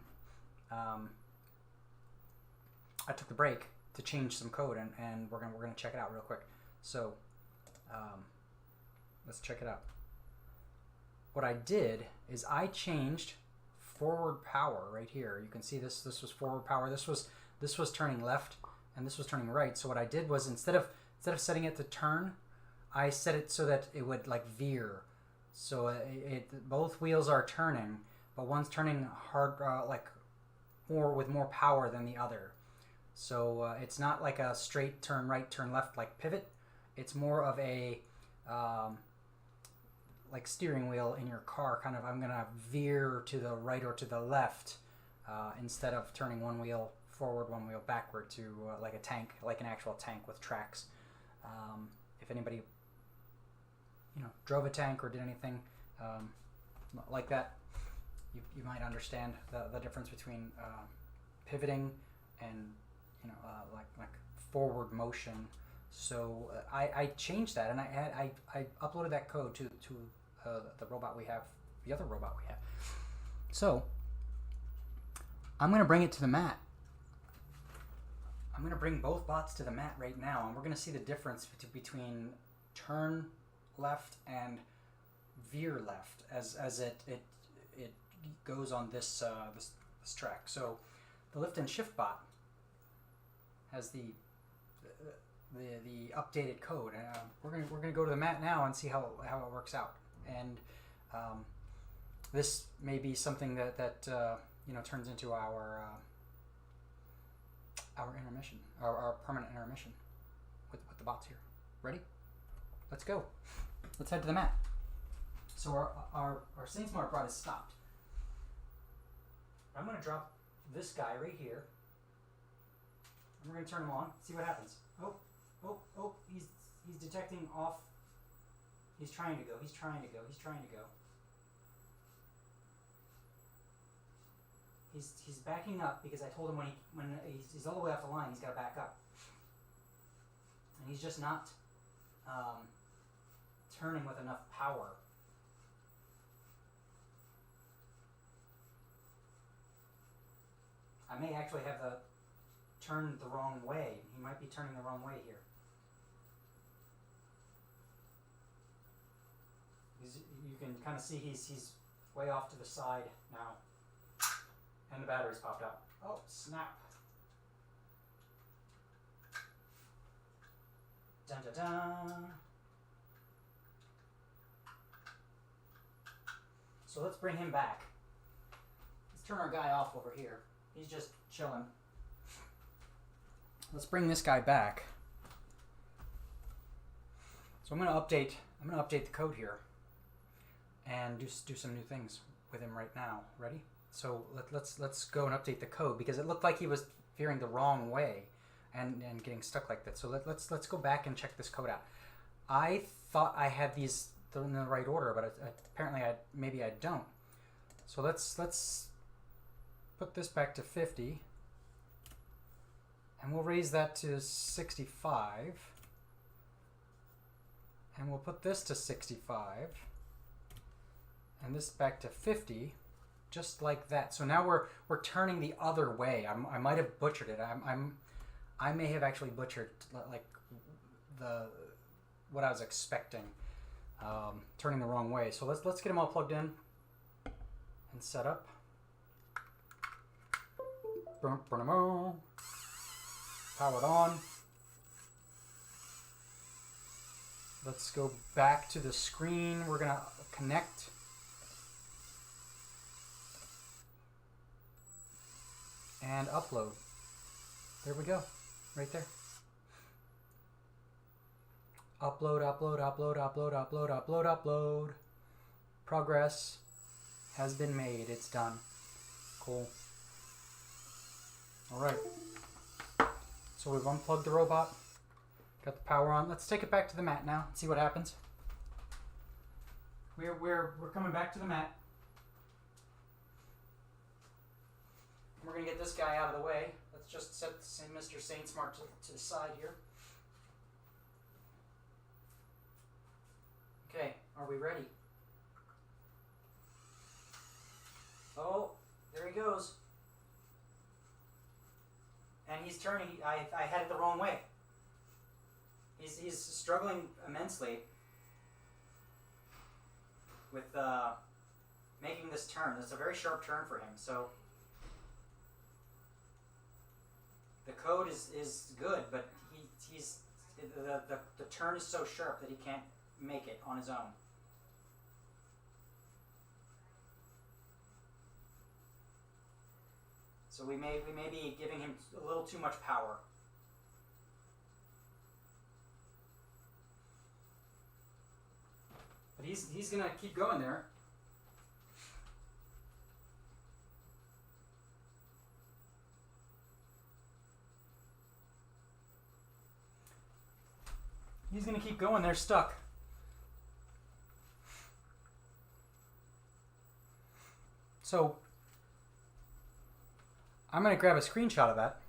I took the break to change some code, and we're gonna check it out real quick. So let's check it out. What I did is I changed forward power right here. You can see this was forward power. This was turning left, and this was turning right. So what I did was instead of setting it to turn, I set it so that it would like veer. So both wheels are turning, but one's turning hard, like with more power than the other. So it's not like a straight turn right, turn left like pivot. It's more of a like steering wheel in your car, kind of. I'm gonna veer to the right or to the left instead of turning one wheel forward, one wheel backward to like a tank, like an actual tank with tracks. If anybody drove a tank or did anything like that, you might understand the difference between pivoting and like forward motion. So I changed that, and I uploaded that code to the robot we have, the other robot we have. So I'm going to bring it to the mat. I'm going to bring both bots to the mat right now, and we're going to see the difference between turn left and veer left as it goes on this track. So the lift and shift bot has the updated code, and we're gonna go to the mat now and see how it works out. And this may be something that turns into our intermission, our permanent intermission with the bots here. Ready? Let's go. Let's head to the mat. So our SainSmart bot is stopped. I'm gonna drop this guy right here. And we're gonna turn him on. See what happens. Oh! He's detecting off. He's trying to go. He's trying to go. He's backing up because I told him when he's all the way off the line, he's got to back up. and he's just not turning with enough power. I may actually have the turn the wrong way. He might be turning the wrong way here. You can kind of see he's way off to the side now. And the battery's popped out. Oh, snap. Dun dun dun. So let's bring him back. Let's turn our guy off over here. He's just chilling. Let's bring this guy back. So I'm gonna update the code here and do some new things with him right now. Ready? So let's go and update the code because it looked like he was veering the wrong way and getting stuck like that. So let's go back and check this code out. I thought I had these in the right order, but apparently maybe I don't. So let's put this back to 50, and we'll raise that to 65, and we'll put this to 65, and this back to 50, just like that. So now we're turning the other way. I might have butchered it. I may have actually butchered like what I was expecting. Turning the wrong way. So let's get them all plugged in and set up. Powered on. Let's go back to the screen. We're gonna connect. And upload. There we go. Right there. Upload, upload, upload, upload, upload, upload, upload. Progress has been made. It's done. Cool. Alright. So we've unplugged the robot. Got the power on. Let's take it back to the mat now and see what happens. We're coming back to the mat. We're going to get this guy out of the way. Let's just set Mr. Saint Smart to the side here. Okay, are we ready? Oh, there he goes. And he's turning. I had it the wrong way. He's struggling immensely with making this turn. It's a very sharp turn for him. So the code is good, but the turn is so sharp that he can't make it on his own. So we may be giving him a little too much power. But he's gonna keep going there. He's gonna keep going there, stuck. So I'm going to grab a screenshot of that.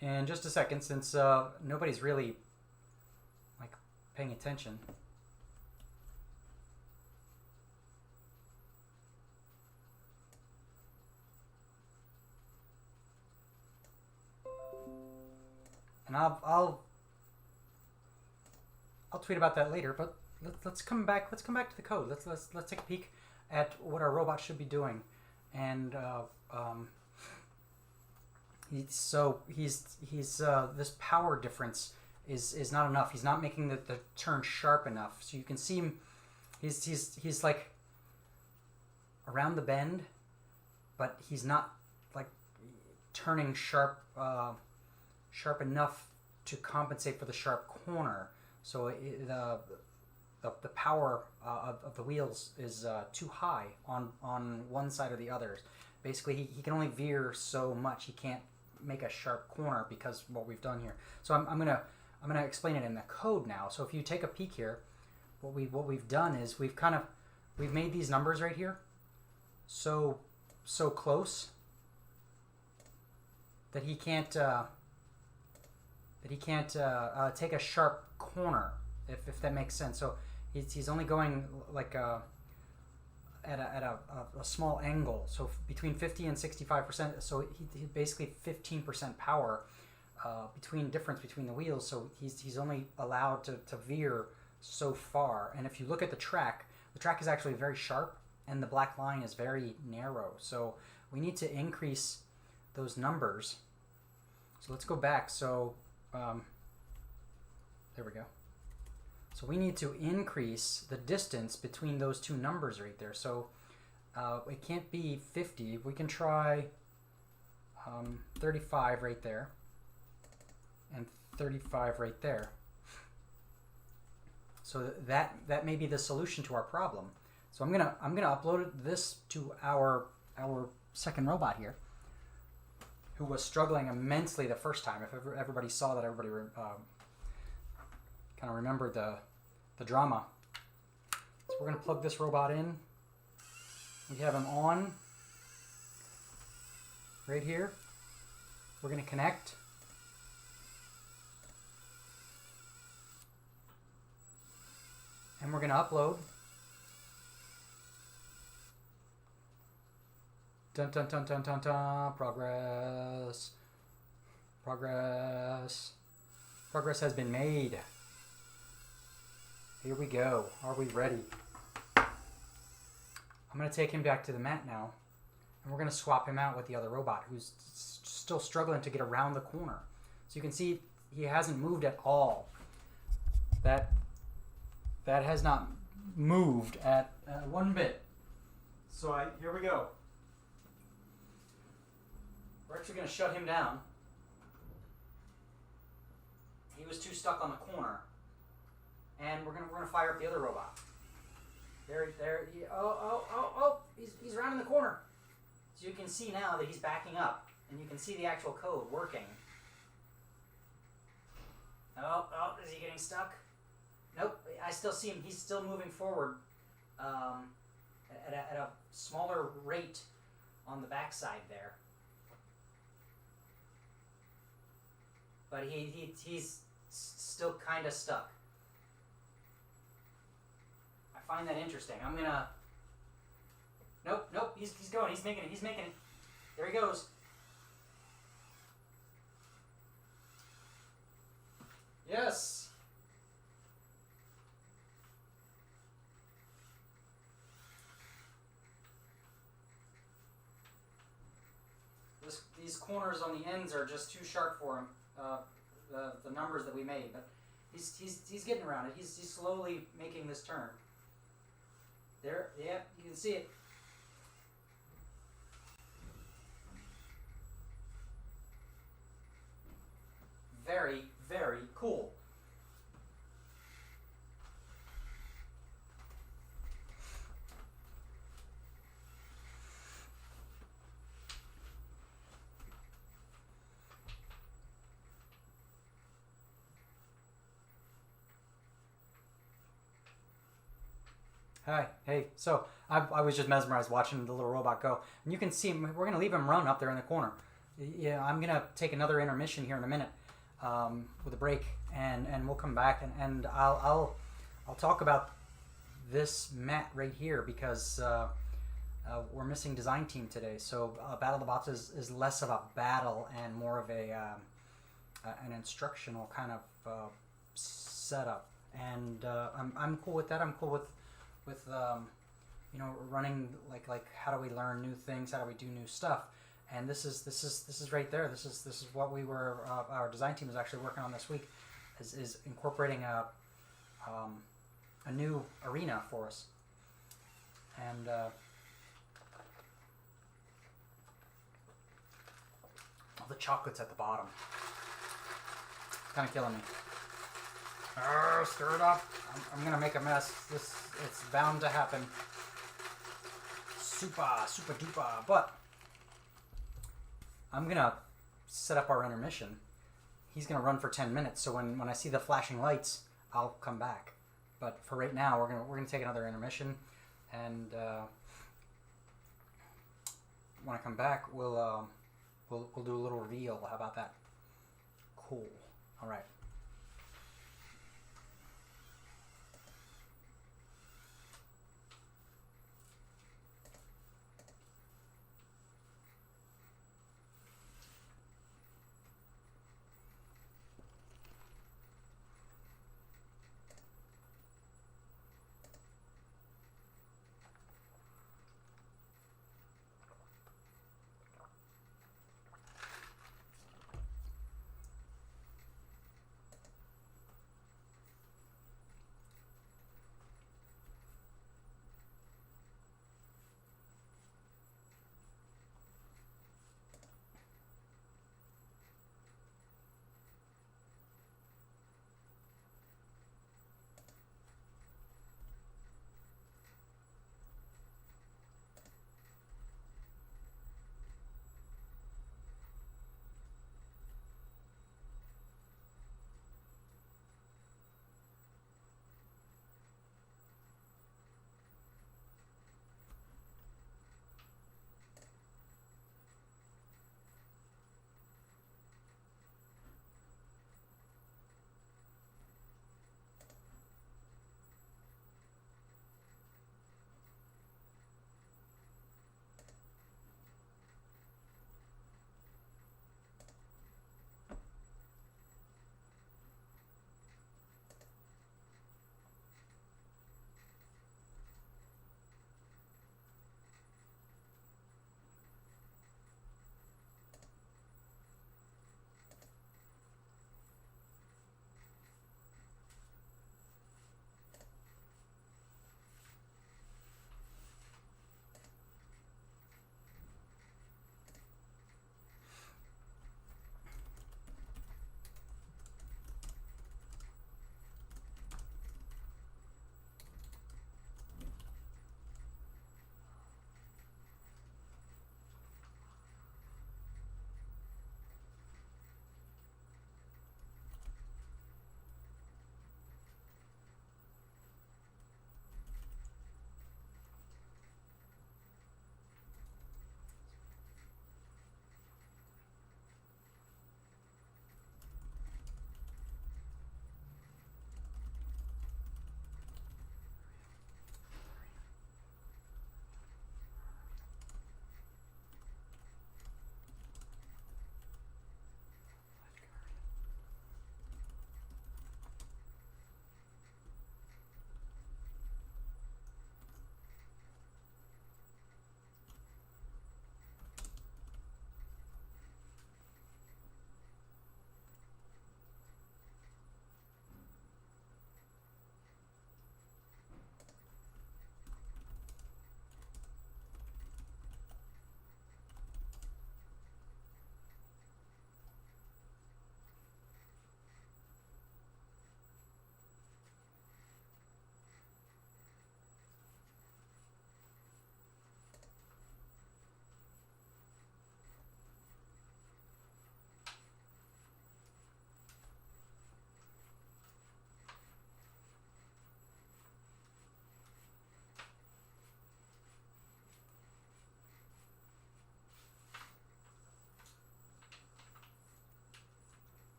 In just a second, since nobody's really like paying attention. And I'll tweet about that later, but let's come back to the code. Let's take a peek at what our robot should be doing. And he's this power difference is not enough. He's not making the turn sharp enough. So you can see him. He's like around the bend, but he's not like turning sharp enough to compensate for the sharp corner. So the power of the wheels is too high on one side or the other. Basically, he can only veer so much. He can't make a sharp corner because of what we've done here. So I'm gonna explain it in the code now. So if you take a peek here, what we've done is we've made these numbers right here so so close that he can't take a sharp corner, if that makes sense. So he's only going like at a small angle, so between 50 and 65%. So he basically 15% power difference between the wheels. So he's only allowed to veer so far. And if you look at the track is actually very sharp, and the black line is very narrow. So we need to increase those numbers. So let's go back. So there we go. So we need to increase the distance between those two numbers right there. So it can't be 50. We can try 35 right there and 35 right there. So that may be the solution to our problem. So I'm gonna upload this to our second robot here, who was struggling immensely the first time. If everybody saw that, everybody kind of remembered the drama. So we're gonna plug this robot in. We have him on right here. We're gonna connect. And we're going to upload. Dun dun dun dun dun dun. Progress. Progress. Progress has been made. Here we go. Are we ready? I'm going to take him back to the mat now. And we're going to swap him out with the other robot who's still struggling to get around the corner. So you can see he hasn't moved at all. That has not moved at one bit. So here we go. We're actually going to shut him down. He was too stuck on the corner, and we're gonna fire up the other robot. There. He's around in the corner. So you can see now that he's backing up, and you can see the actual code working. Oh, is he getting stuck? Nope, I still see him. He's still moving forward at a smaller rate on the backside there. But he's still kind of stuck. I find that interesting. I'm gonna... Nope, he's going. He's making it. There he goes. Yes! These corners on the ends are just too sharp for him. The numbers that we made, but he's getting around it. He's slowly making this turn. There, yeah, you can see it. Very, very cool. Hi, hey. So I was just mesmerized watching the little robot go, and you can see him. We're gonna leave him run up there in the corner. Yeah, I'm gonna take another intermission here in a minute with a break, and we'll come back and I'll talk about this mat right here because we're missing design team today. So Battle of the Bots is less of a battle and more of an instructional kind of setup, and I'm cool with that. I'm cool with running like how do we learn new things, how do we do new stuff, and this is right there. This is what we were our design team is actually working on this week, is incorporating a new arena for us, and all the chocolates at the bottom, kind of killing me. Stir it up. I'm gonna make a mess. It's bound to happen. Super duper. But I'm gonna set up our intermission. He's gonna run for 10 minutes. So when I see the flashing lights, I'll come back. But for right now, we're gonna take another intermission, and when I come back, we'll do a little reveal. How about that? Cool. All right.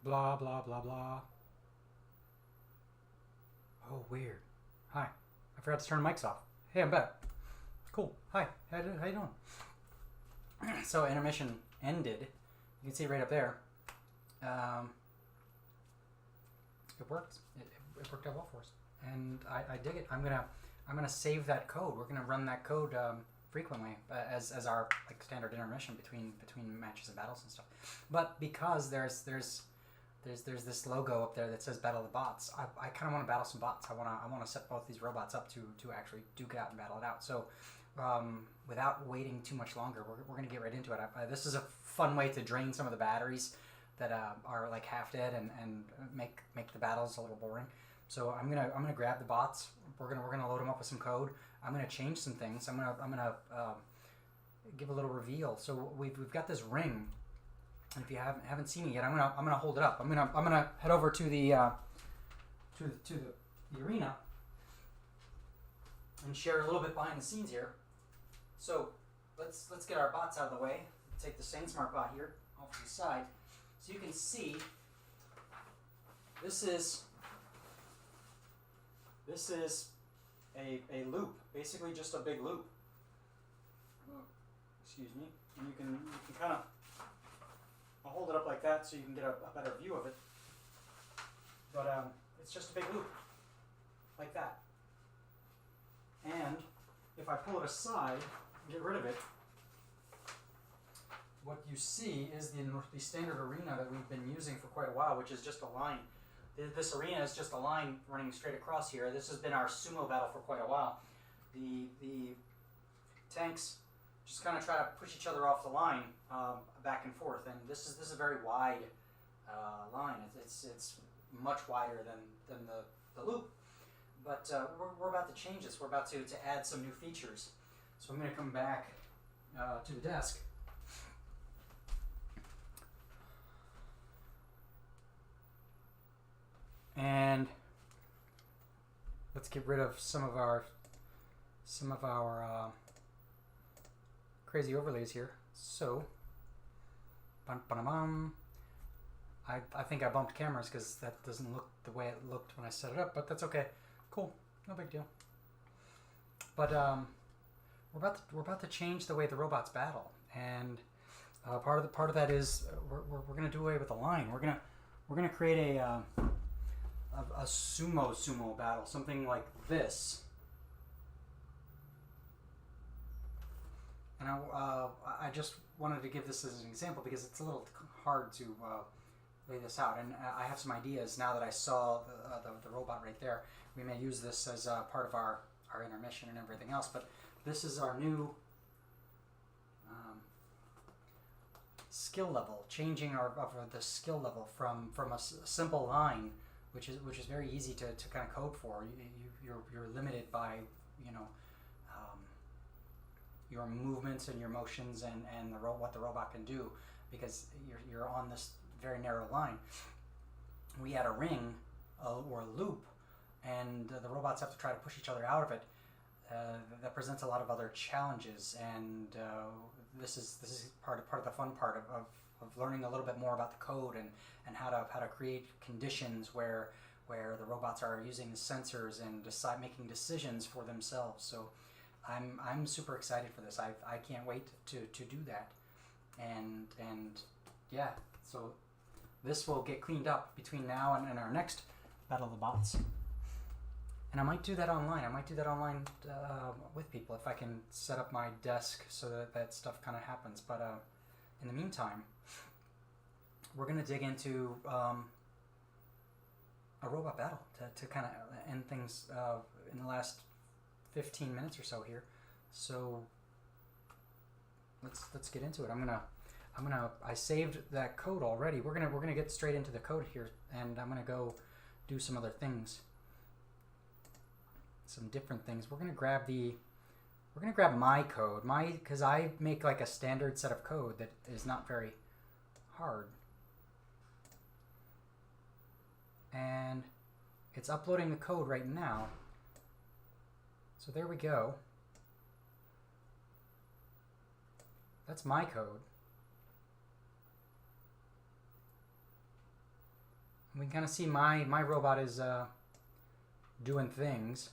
Blah, blah, blah, blah. Oh, weird. Hi. I forgot to turn the mics off. Hey, I'm back. Cool. Hi. How you doing? So intermission ended. You can see right up there. It worked. It worked out well for us, and I dig it. I'm gonna save that code. We're gonna run that code frequently as our like standard intermission between matches and battles and stuff. But because there's this logo up there that says Battle of the Bots, I kind of want to battle some bots. I want to set both these robots up to actually duke it out and battle it out. So without waiting too much longer, we're gonna get right into it. This is a fun way to drain some of the batteries that are like half dead and make the battles a little boring. So I'm gonna grab the bots. We're gonna load them up with some code. I'm gonna change some things. I'm gonna give a little reveal. So we've got this ring. And if you haven't seen it yet, I'm gonna hold it up. I'm gonna head over to the arena and share a little bit behind the scenes here. So let's get our bots out of the way. Take the SainSmart bot here off to the side, so you can see. This is a loop, basically just a big loop. Excuse me, and you can kind of. I'll hold it up like that so you can get a better view of it. But it's just a big loop, like that. And if I pull it aside and get rid of it, what you see is the standard arena that we've been using for quite a while, which is just a line. This arena is just a line running straight across here. This has been our sumo battle for quite a while. The tanks just kind of try to push each other off the line back and forth, and this is a very wide line. It's much wider than the loop, but we're about to change this. We're about to add some new features. So I'm going to come back to the desk. And let's get rid of some of our crazy overlays here. So, I think I bumped cameras because that doesn't look the way it looked when I set it up, but that's okay. Cool, no big deal. But we're about to change the way the robots battle, and part of that is we're gonna do away with the line. We're gonna create a sumo battle, something like this. And I just wanted to give this as an example because it's a little hard to lay this out. And I have some ideas now that I saw the robot right there. We may use this as part of our intermission and everything else. But this is our new skill level, changing the skill level from a simple line, which is very easy to kind of code for. You're limited by your movements and your motions and what the robot can do, because you're on this very narrow line. We add a ring or a loop, and the robots have to try to push each other out of it. That presents a lot of other challenges, and this is part of the fun part of learning a little bit more about the code and how to create conditions where the robots are using the sensors and making decisions for themselves. So I'm super excited for this. I can't wait to do that, and yeah. So this will get cleaned up between now and our next Battle of the Bots. And I might do that online. I might do that online with people if I can set up my desk so that stuff kind of happens. But in the meantime, we're going to dig into a robot battle to kind of end things in the last 15 minutes or so here. So let's get into it. I saved that code already. We're gonna get straight into the code here, and I'm gonna go do some other things. Some different things. We're gonna grab my code, because I make like a standard set of code that is not very hard. And it's uploading the code right now. So there we go. That's my code. We can kind of see my robot is doing things,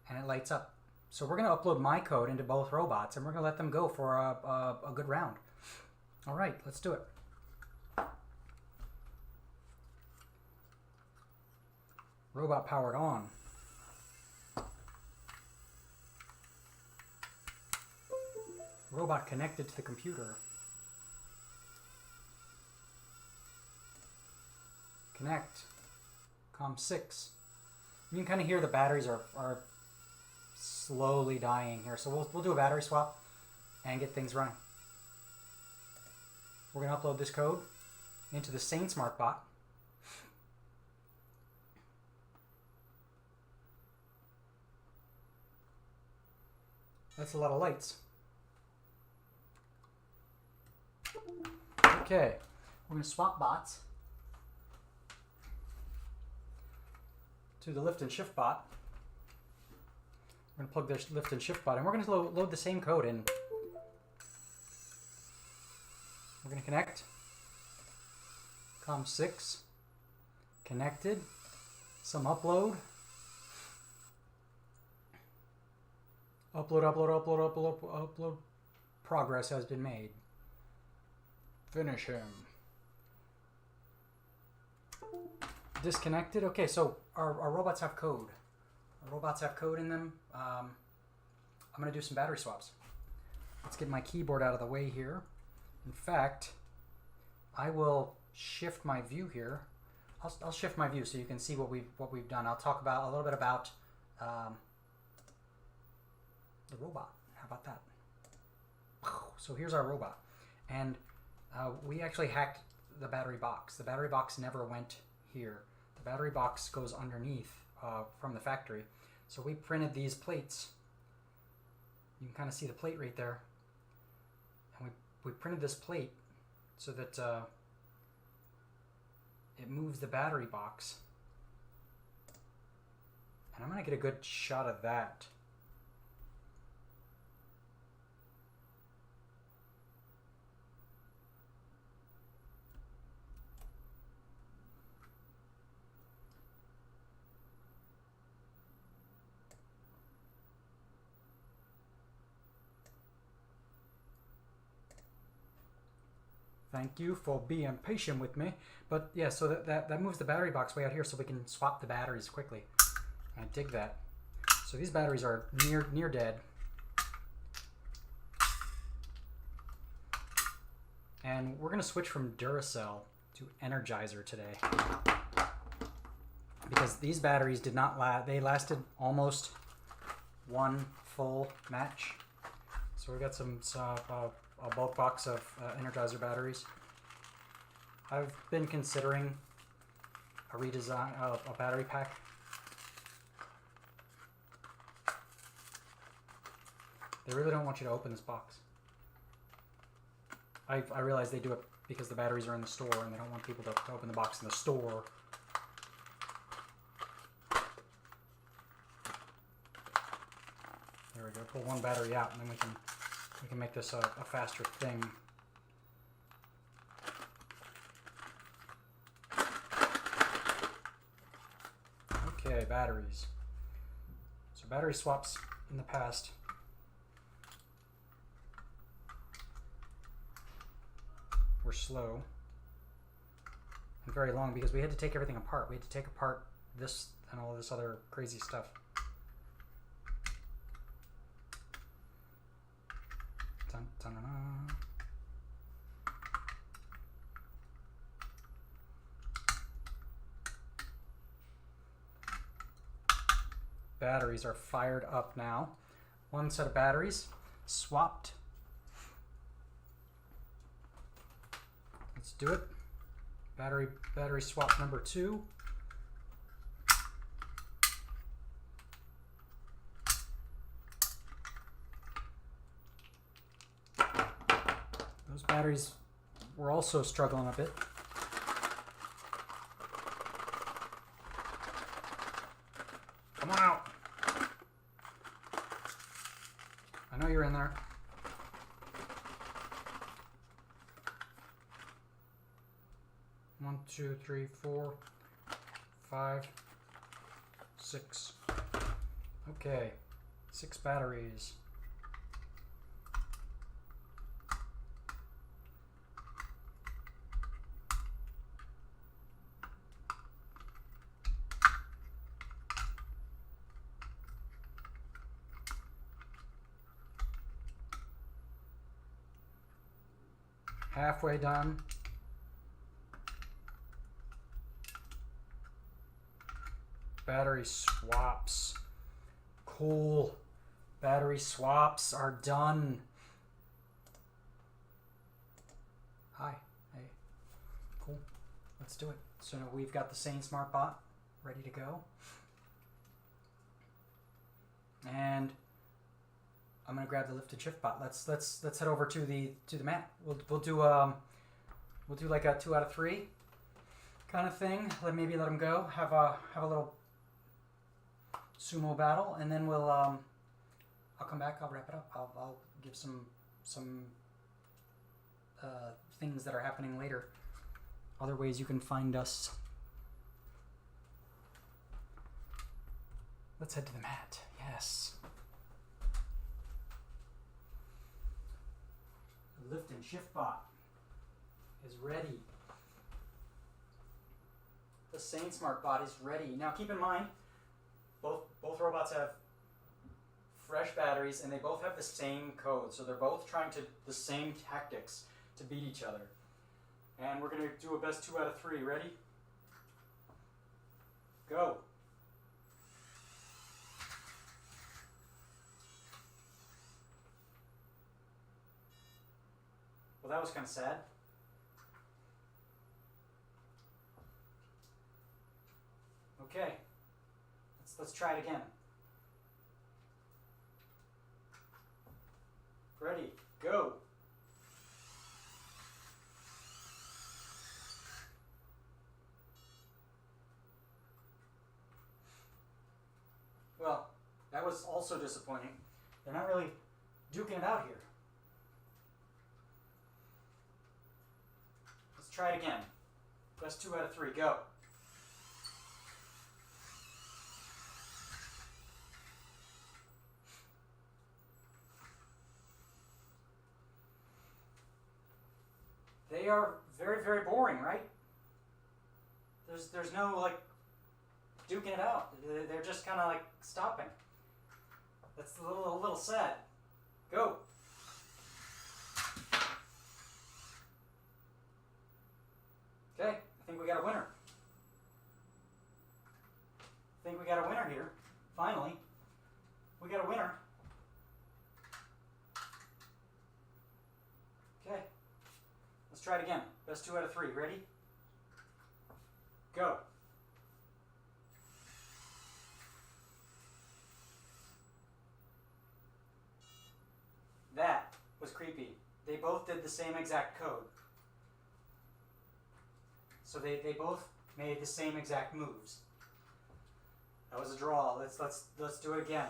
and it lights up. So we're going to upload my code into both robots, and we're going to let them go for a good round. All right, let's do it. Robot powered on. Robot connected to the computer. Connect. COM6. You can kind of hear the batteries are slowly dying here. So we'll do a battery swap and get things running. We're going to upload this code into the Sane Smart Bot. That's a lot of lights. Okay, we're going to swap bots to the lift and shift bot. We're going to plug the lift and shift bot, and we're going to load the same code in. We're going to connect. COM6 connected. Some upload. Upload. Progress has been made. Finish him. Disconnected. Okay, so our robots have code. Our robots have code in them. I'm going to do some battery swaps. Let's get my keyboard out of the way here. In fact, I will shift my view here. I'll shift my view so you can see what we've done. I'll talk about a little bit about the robot. How about that? So here's our robot, and we actually hacked the battery box. The battery box never went here. The battery box goes underneath from the factory. So we printed these plates. You can kind of see the plate right there. And we printed this plate so that it moves the battery box. And I'm going to get a good shot of that. Thank you for being patient with me. But yeah, so that moves the battery box way out here so we can swap the batteries quickly. I dig that. So these batteries are near dead. And we're going to switch from Duracell to Energizer today. Because these batteries did not last. They lasted almost one full match. So we got a bulk box of Energizer batteries. I've been considering a redesign of a battery pack. They really don't want you to open this box. I realize they do it because the batteries are in the store and they don't want people to open the box in the store. There we go. Pull one battery out and then we can make this a faster thing. Okay, batteries. So battery swaps in the past were slow and very long because we had to take everything apart. We had to take apart this and all this other crazy stuff. Dun, dun, dun, dun. Batteries are fired up now. One set of batteries swapped. Let's do it. Battery swap number 2. Those batteries were also struggling a bit. Come on out. I know you're in there. 2, 3, 4, 5, 6. Okay, 6 batteries. Halfway done. Battery swaps. Cool. Battery swaps are done. Hi. Hey. Cool. Let's do it. So now we've got the Sane Smart Bot ready to go. And I'm gonna grab the lifted shift bot. Let's head over to the mat. We'll do like a 2 out of 3 kind of thing. Maybe let them go. Have a little sumo battle, and then we'll I'll come back. I'll wrap it up. I'll give some things that are happening later. Other ways you can find us. Let's head to the mat. Yes. The lift and shift bot is ready. The Sane Smart Bot is ready. Now keep in mind, both robots have fresh batteries and they both have the same code. So they're both trying the same tactics to beat each other. And we're going to do a best 2 out of 3. Ready? Go. Well, that was kind of sad. Okay. Let's try it again. Ready, go. Well, that was also disappointing. They're not really duking it out here. Let's try it again. Best 2 out of 3, go. They are very, very boring, right? There's no like duking it out. They're just kind of like stopping. That's a little sad. Go. Okay, I think we got a winner. I think we got a winner here. Finally, we got a winner. Okay. Let's try it again. Best 2 out of 3. Ready? Go. That was creepy. They both did the same exact code. So they both made the same exact moves. That was a draw. Let's do it again.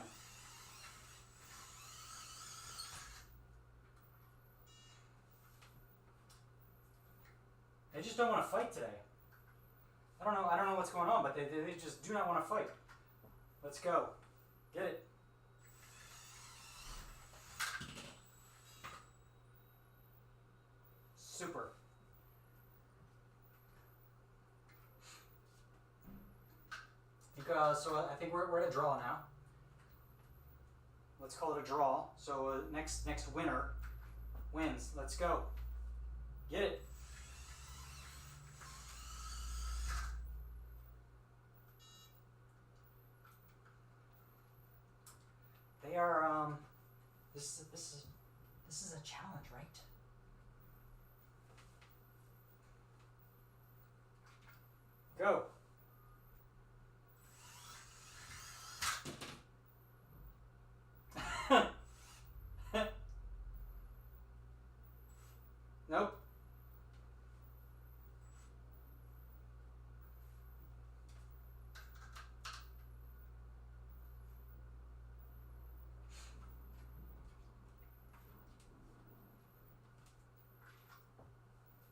They just don't want to fight today. I don't know what's going on, but they just do not want to fight. Let's go. Get it. Super. So I think we're at a draw now. Let's call it a draw. So next winner wins. Let's go. Get it. They are this is a challenge, right? Go. Nope.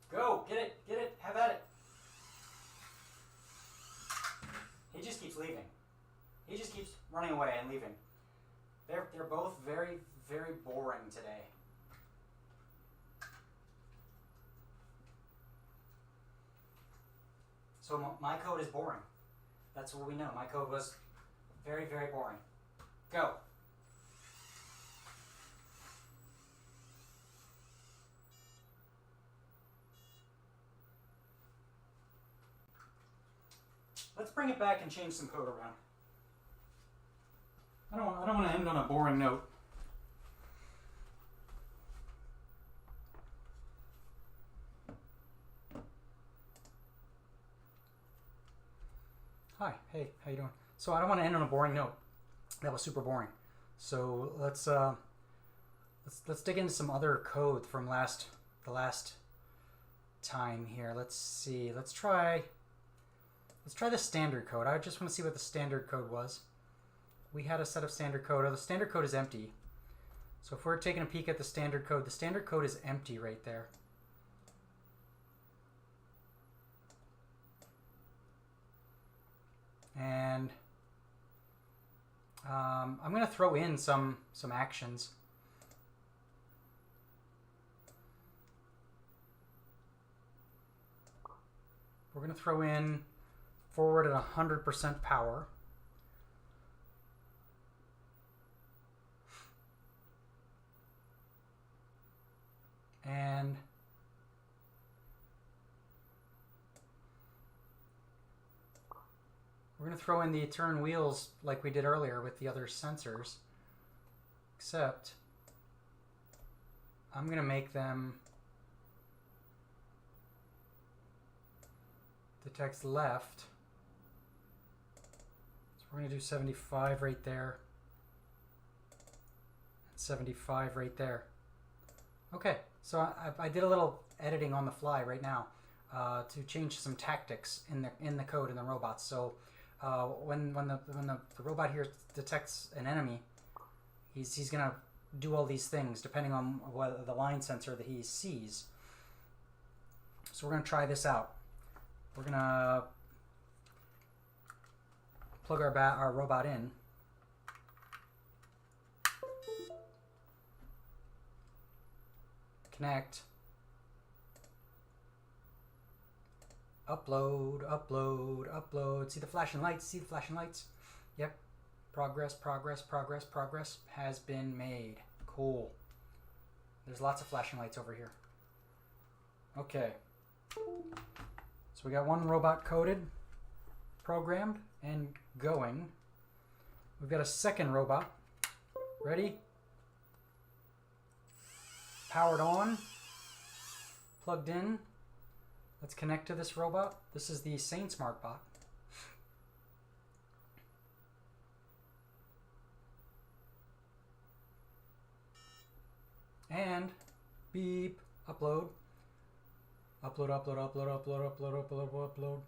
Go, get it, have at it. leaving. He just keeps running away and leaving. They're both very, very boring today. So my code is boring. That's what we know. My code was very, very boring. Go. Let's bring it back and change some code around. I don't want to end on a boring note. Hi, hey, how you doing? So I don't want to end on a boring note. That was super boring. So let's dig into some other code from the last time here. Let's see. Let's try the standard code. I just want to see what the standard code was. We had a set of standard code. Oh, the standard code is empty. So if we're taking a peek at the standard code is empty right there. And I'm going to throw in some actions. We're going to throw in forward at 100% power. And we're going to throw in the turn wheels like we did earlier with the other sensors, except I'm going to make them detect left. So we're going to do 75 right there, and 75 right there. Okay, so I did a little editing on the fly right now to change some tactics in the code in the robots. So when the robot here detects an enemy, he's gonna do all these things depending on what the line sensor that he sees. So we're gonna try this out. We're gonna plug our robot in. Connect. Upload, upload, upload. See the flashing lights? See the flashing lights? Yep. Progress, progress, progress, progress has been made. Cool. There's lots of flashing lights over here. Okay. So we got one robot coded, programmed, and going. We've got a second robot. Ready? Powered on. Plugged in. Let's connect to this robot. This is the SaneSmart bot. And beep, upload. Upload, upload, upload, upload, upload, upload, upload.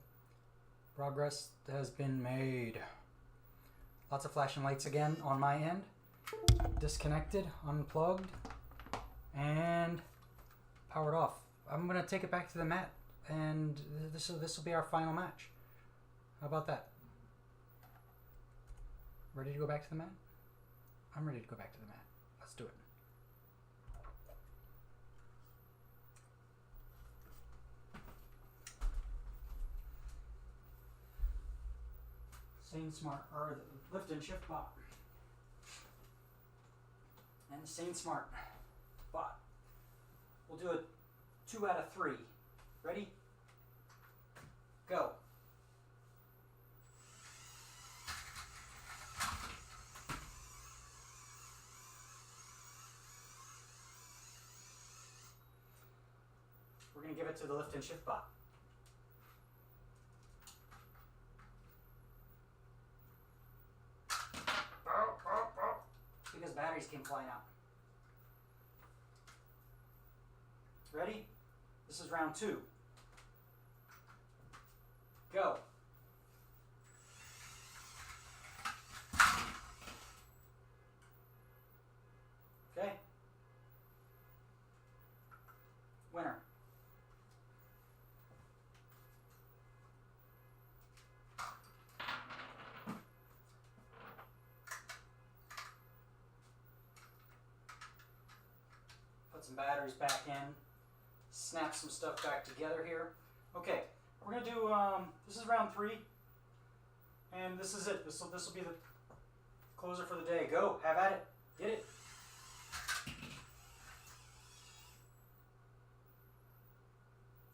Progress has been made. Lots of flashing lights again on my end. Disconnected, unplugged, and powered off. I'm gonna take it back to the mat, and this will be our final match. How about that? Ready to go back to the mat? I'm ready to go back to the mat. Let's do it. SaneSmart, or the lift and shift bot. And the SaneSmart bot. We'll do a 2 out of 3. Ready? Go. We're going to give it to the lift and shift bot. Because batteries came flying out. Ready? This is round 2. Go. Okay. Winner. some batteries back in. Snap some stuff back together here. Okay, we're gonna do. This is round 3, and this is it. This will be the closer for the day. Go, have at it. Get it.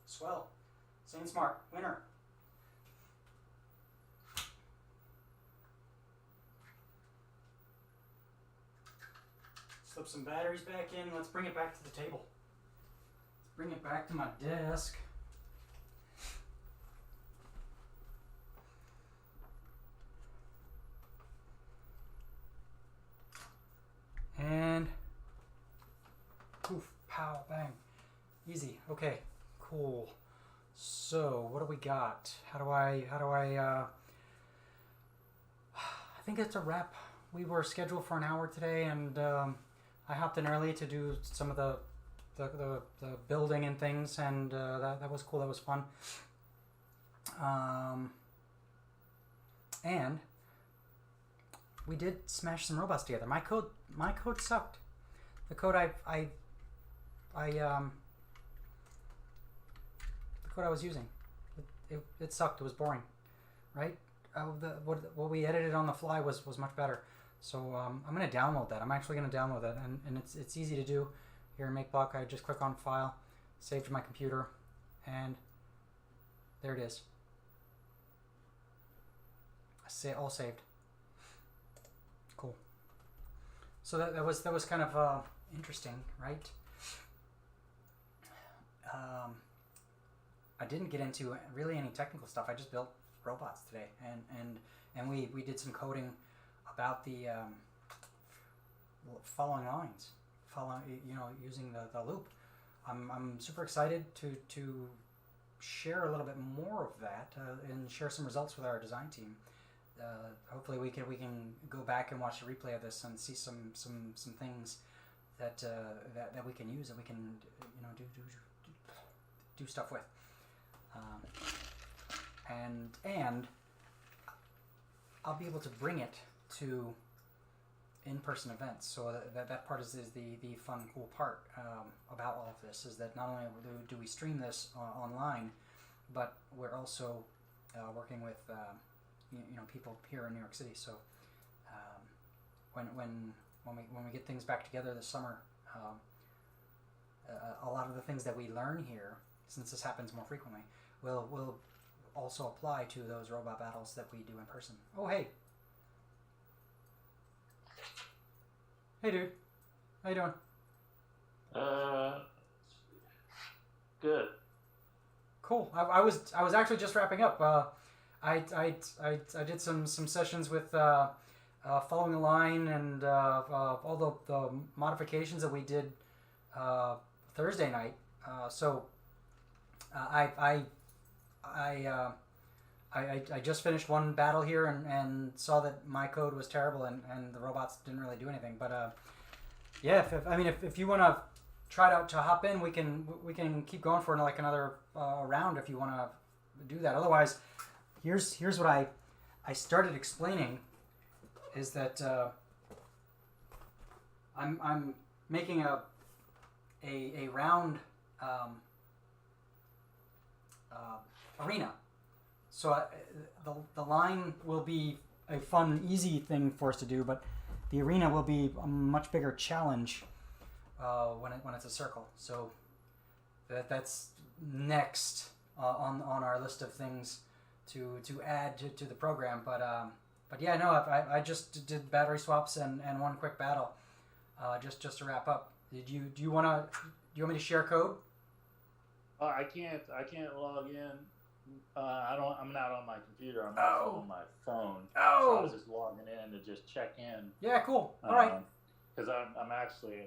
Swell. Sane Smart, winner. Slip some batteries back in. Let's bring it back to the table. Let's bring it back to my desk. And poof, pow, bang. Easy. Okay, cool. So what do we got? How do I I think it's a wrap. We were scheduled for an hour today, and I hopped in early to do some of the building and things, and that was cool. That was fun. And we did smash some robots together. My code sucked. The code the code I was using, it sucked. It was boring, right? What we edited on the fly was much better. So I'm gonna download that. I'm actually gonna download that, and it's easy to do. Here in MakeBlock, I just click on File, save to my computer, and there it is. All saved. Cool. So that was kind of interesting, right? I didn't get into really any technical stuff. I just built robots today, and we did some coding about the following lines, using the loop. I'm super excited to share a little bit more of that and share some results with our design team. Hopefully we can go back and watch the replay of this and see some things that we can use, that we can do stuff with. And I'll be able to bring it to in-person events. So that part is the fun, cool part about all of this, is that not only do we stream this online, but we're also working with people here in New York City. So when we get things back together this summer, a lot of the things that we learn here, since this happens more frequently, will also apply to those robot battles that we do in person. Oh, hey. Hey, dude. How you doing? Good. Cool. I was actually just wrapping up. I did some sessions with following the line and all the modifications that we did Thursday night. So I just finished one battle here and saw that my code was terrible and the robots didn't really do anything. But yeah, if you want to try to hop in, we can keep going for like another round if you want to do that. Otherwise, here's what I started explaining, is that I'm making a round arena. So the line will be a fun, easy thing for us to do, but the arena will be a much bigger challenge when it's a circle. So that's next on our list of things to add to the program. But yeah, no, I just did battery swaps and one quick battle just to wrap up. Do you want me to share code? I can't log in. I'm not on my computer. I'm also on my phone. Oh. So I was just logging in to just check in. Yeah, cool. All right. Because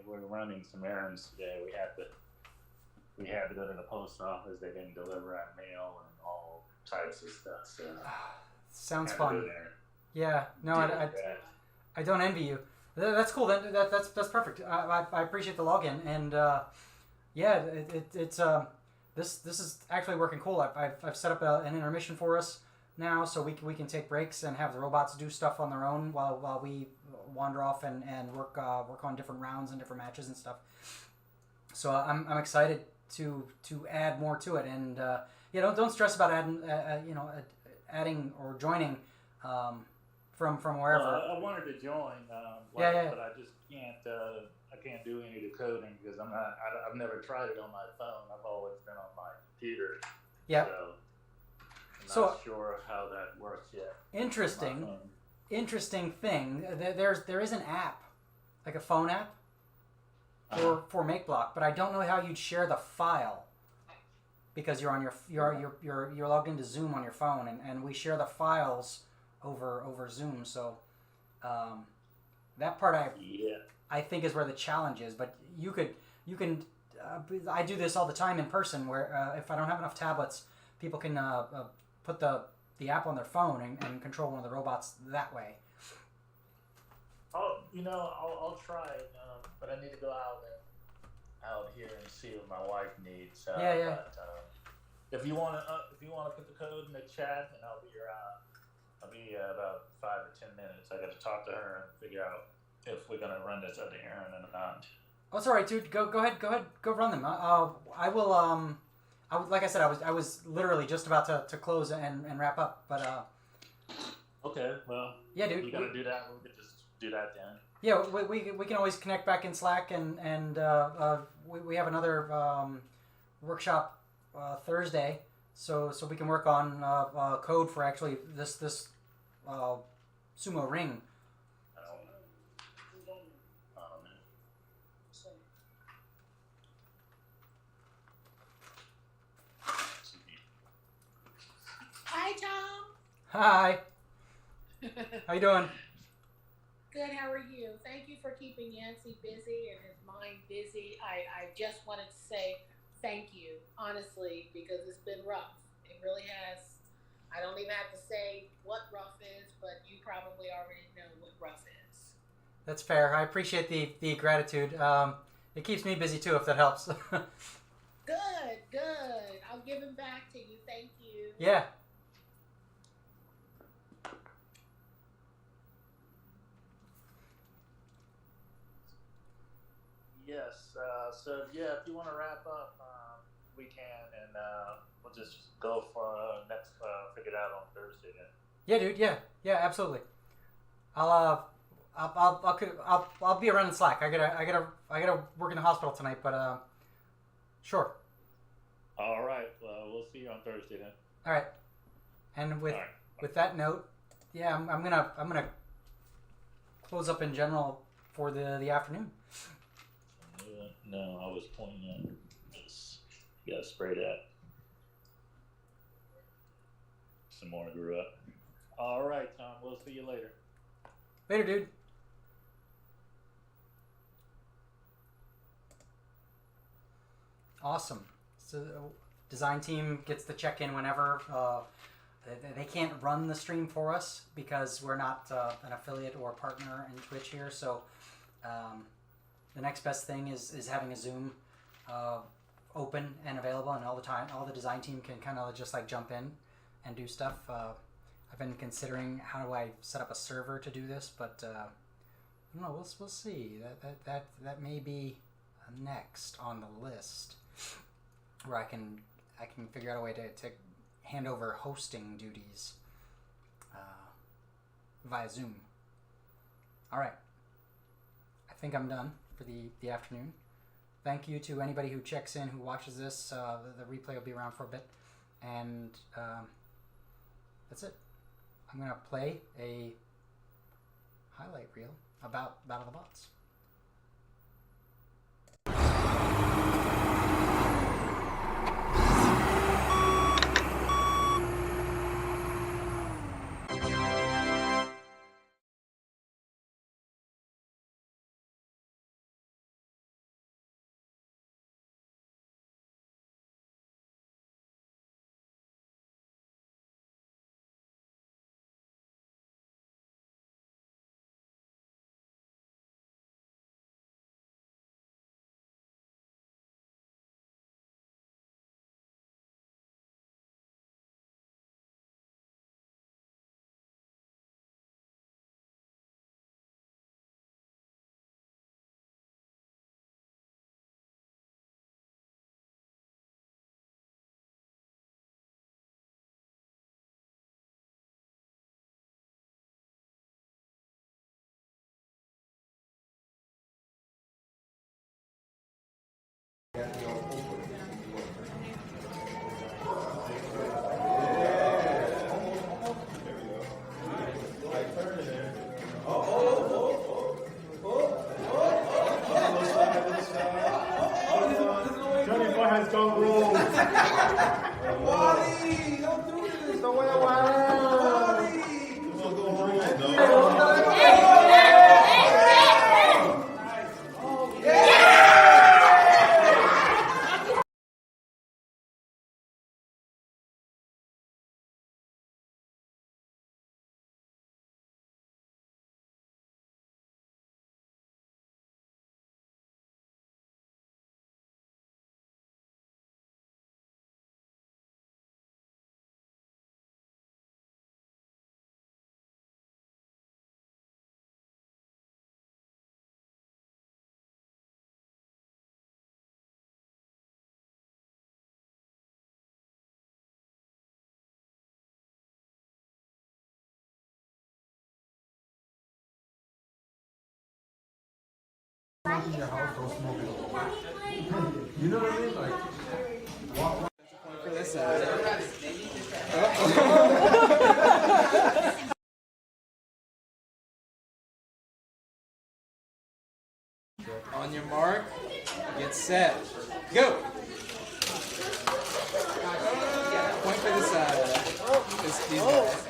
we're running some errands today. We had to go to the post office. They didn't deliver our mail and all types of stuff. So sounds fun. Yeah. No, I don't envy you. That's cool. That's perfect. I appreciate the login, and yeah, it's this is actually working cool. I've set up an intermission for us now, so we can take breaks and have the robots do stuff on their own while we wander off and work on different rounds and different matches and stuff. So I'm excited to add more to it, and yeah, don't stress about adding adding or joining from wherever. Well, I wanted to join, Yeah. but I just can't. I can't do any of the coding because I'm not. I've never tried it on my phone. I've always been on my computer. Yeah. So I'm not sure how that works yet. Interesting thing. There is an app, like a phone app, for MakeBlock, but I don't know how you'd share the file because you're on you're logged into Zoom on your phone, and we share the files over Zoom. So that part I think is where the challenge is. But you can I do this all the time in person where if I don't have enough tablets, people can put the app on their phone and control one of the robots that way. Oh, I'll try it, but I need to go out here and see what my wife needs. Yeah. But, if you want to put the code in the chat, and I'll be about 5 or 10 minutes. I got to talk to her and figure out if we're gonna run this other errand or not. Oh, it's all right, dude. Go ahead, go run them. I will. Like I said, I was literally just about to close and wrap up, but Okay, well. Yeah, dude. You gotta do that. We could just do that then. Yeah, we can always connect back in Slack, and we have another workshop Thursday, so we can work on code for actually this sumo ring. I don't know. Hi, Tom. Hi. How you doing? Good. How are you? Thank you for keeping Yancey busy and his mind busy. I just wanted to say thank you, honestly, because it's been rough. It really has. I don't even have to say what rough is, but you probably already know what rough is. That's fair. I appreciate the gratitude. It keeps me busy too, if that helps. Good. I'll give him back to you. Thank you. Yeah. Yes. So if you want to wrap up, we can, and we'll just go for next. Figure it out on Thursday then. Yeah, dude. Yeah, absolutely. I'll be around in Slack. I gotta work in the hospital tonight, but sure. All right. We'll see you on Thursday then. All right. And with that note, yeah, I'm gonna close up in general for the afternoon. No, I was pointing at this. You gotta spray that. Some more grew up. All right, Tom. We'll see you later. Later, dude. Awesome. So design team gets to check in whenever. They can't run the stream for us because we're not an affiliate or a partner in Twitch here. So the next best thing is having a Zoom open and available, and all the time, all the design team can kind of just like jump in and do stuff. I've been considering how do I set up a server to do this, but I don't know. We'll see. That may be next on the list, where I can figure out a way to hand over hosting duties via Zoom. All right. I think I'm done for the afternoon. Thank you to anybody who checks in, who watches this. The replay will be around for a bit, and that's it. I'm gonna play a highlight reel about Battle of the Bots. smoke in your house, don't smoke it on the wax. You know what I mean? Like, walk For this side. On your mark, get set, go. Point for the side. These guys.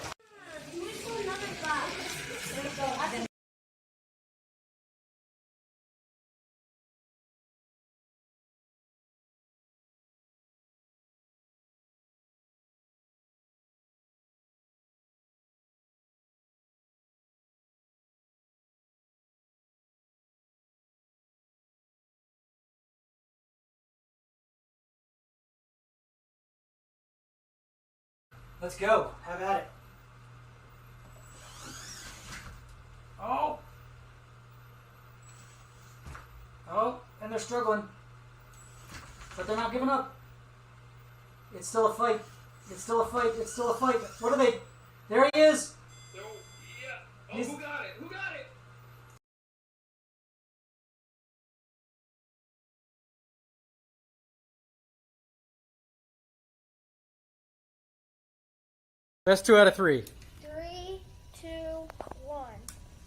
Let's go. Have at it. Oh. Oh, and they're struggling. But they're not giving up. It's still a fight. It's still a fight. It's still a fight. What are they? There he is. No, yeah. Oh, He's- who got it? Who got it? Best 2 out of 3. 3, 2, 1.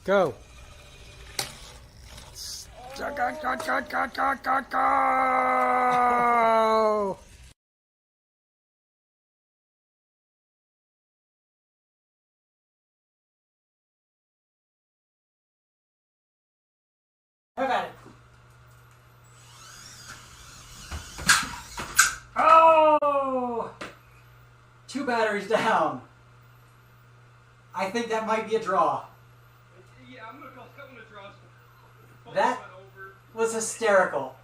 Go. Go. Have at it. Oh! 2 batteries down. I think that might be a draw. Yeah, I'm gonna draw. That was hysterical.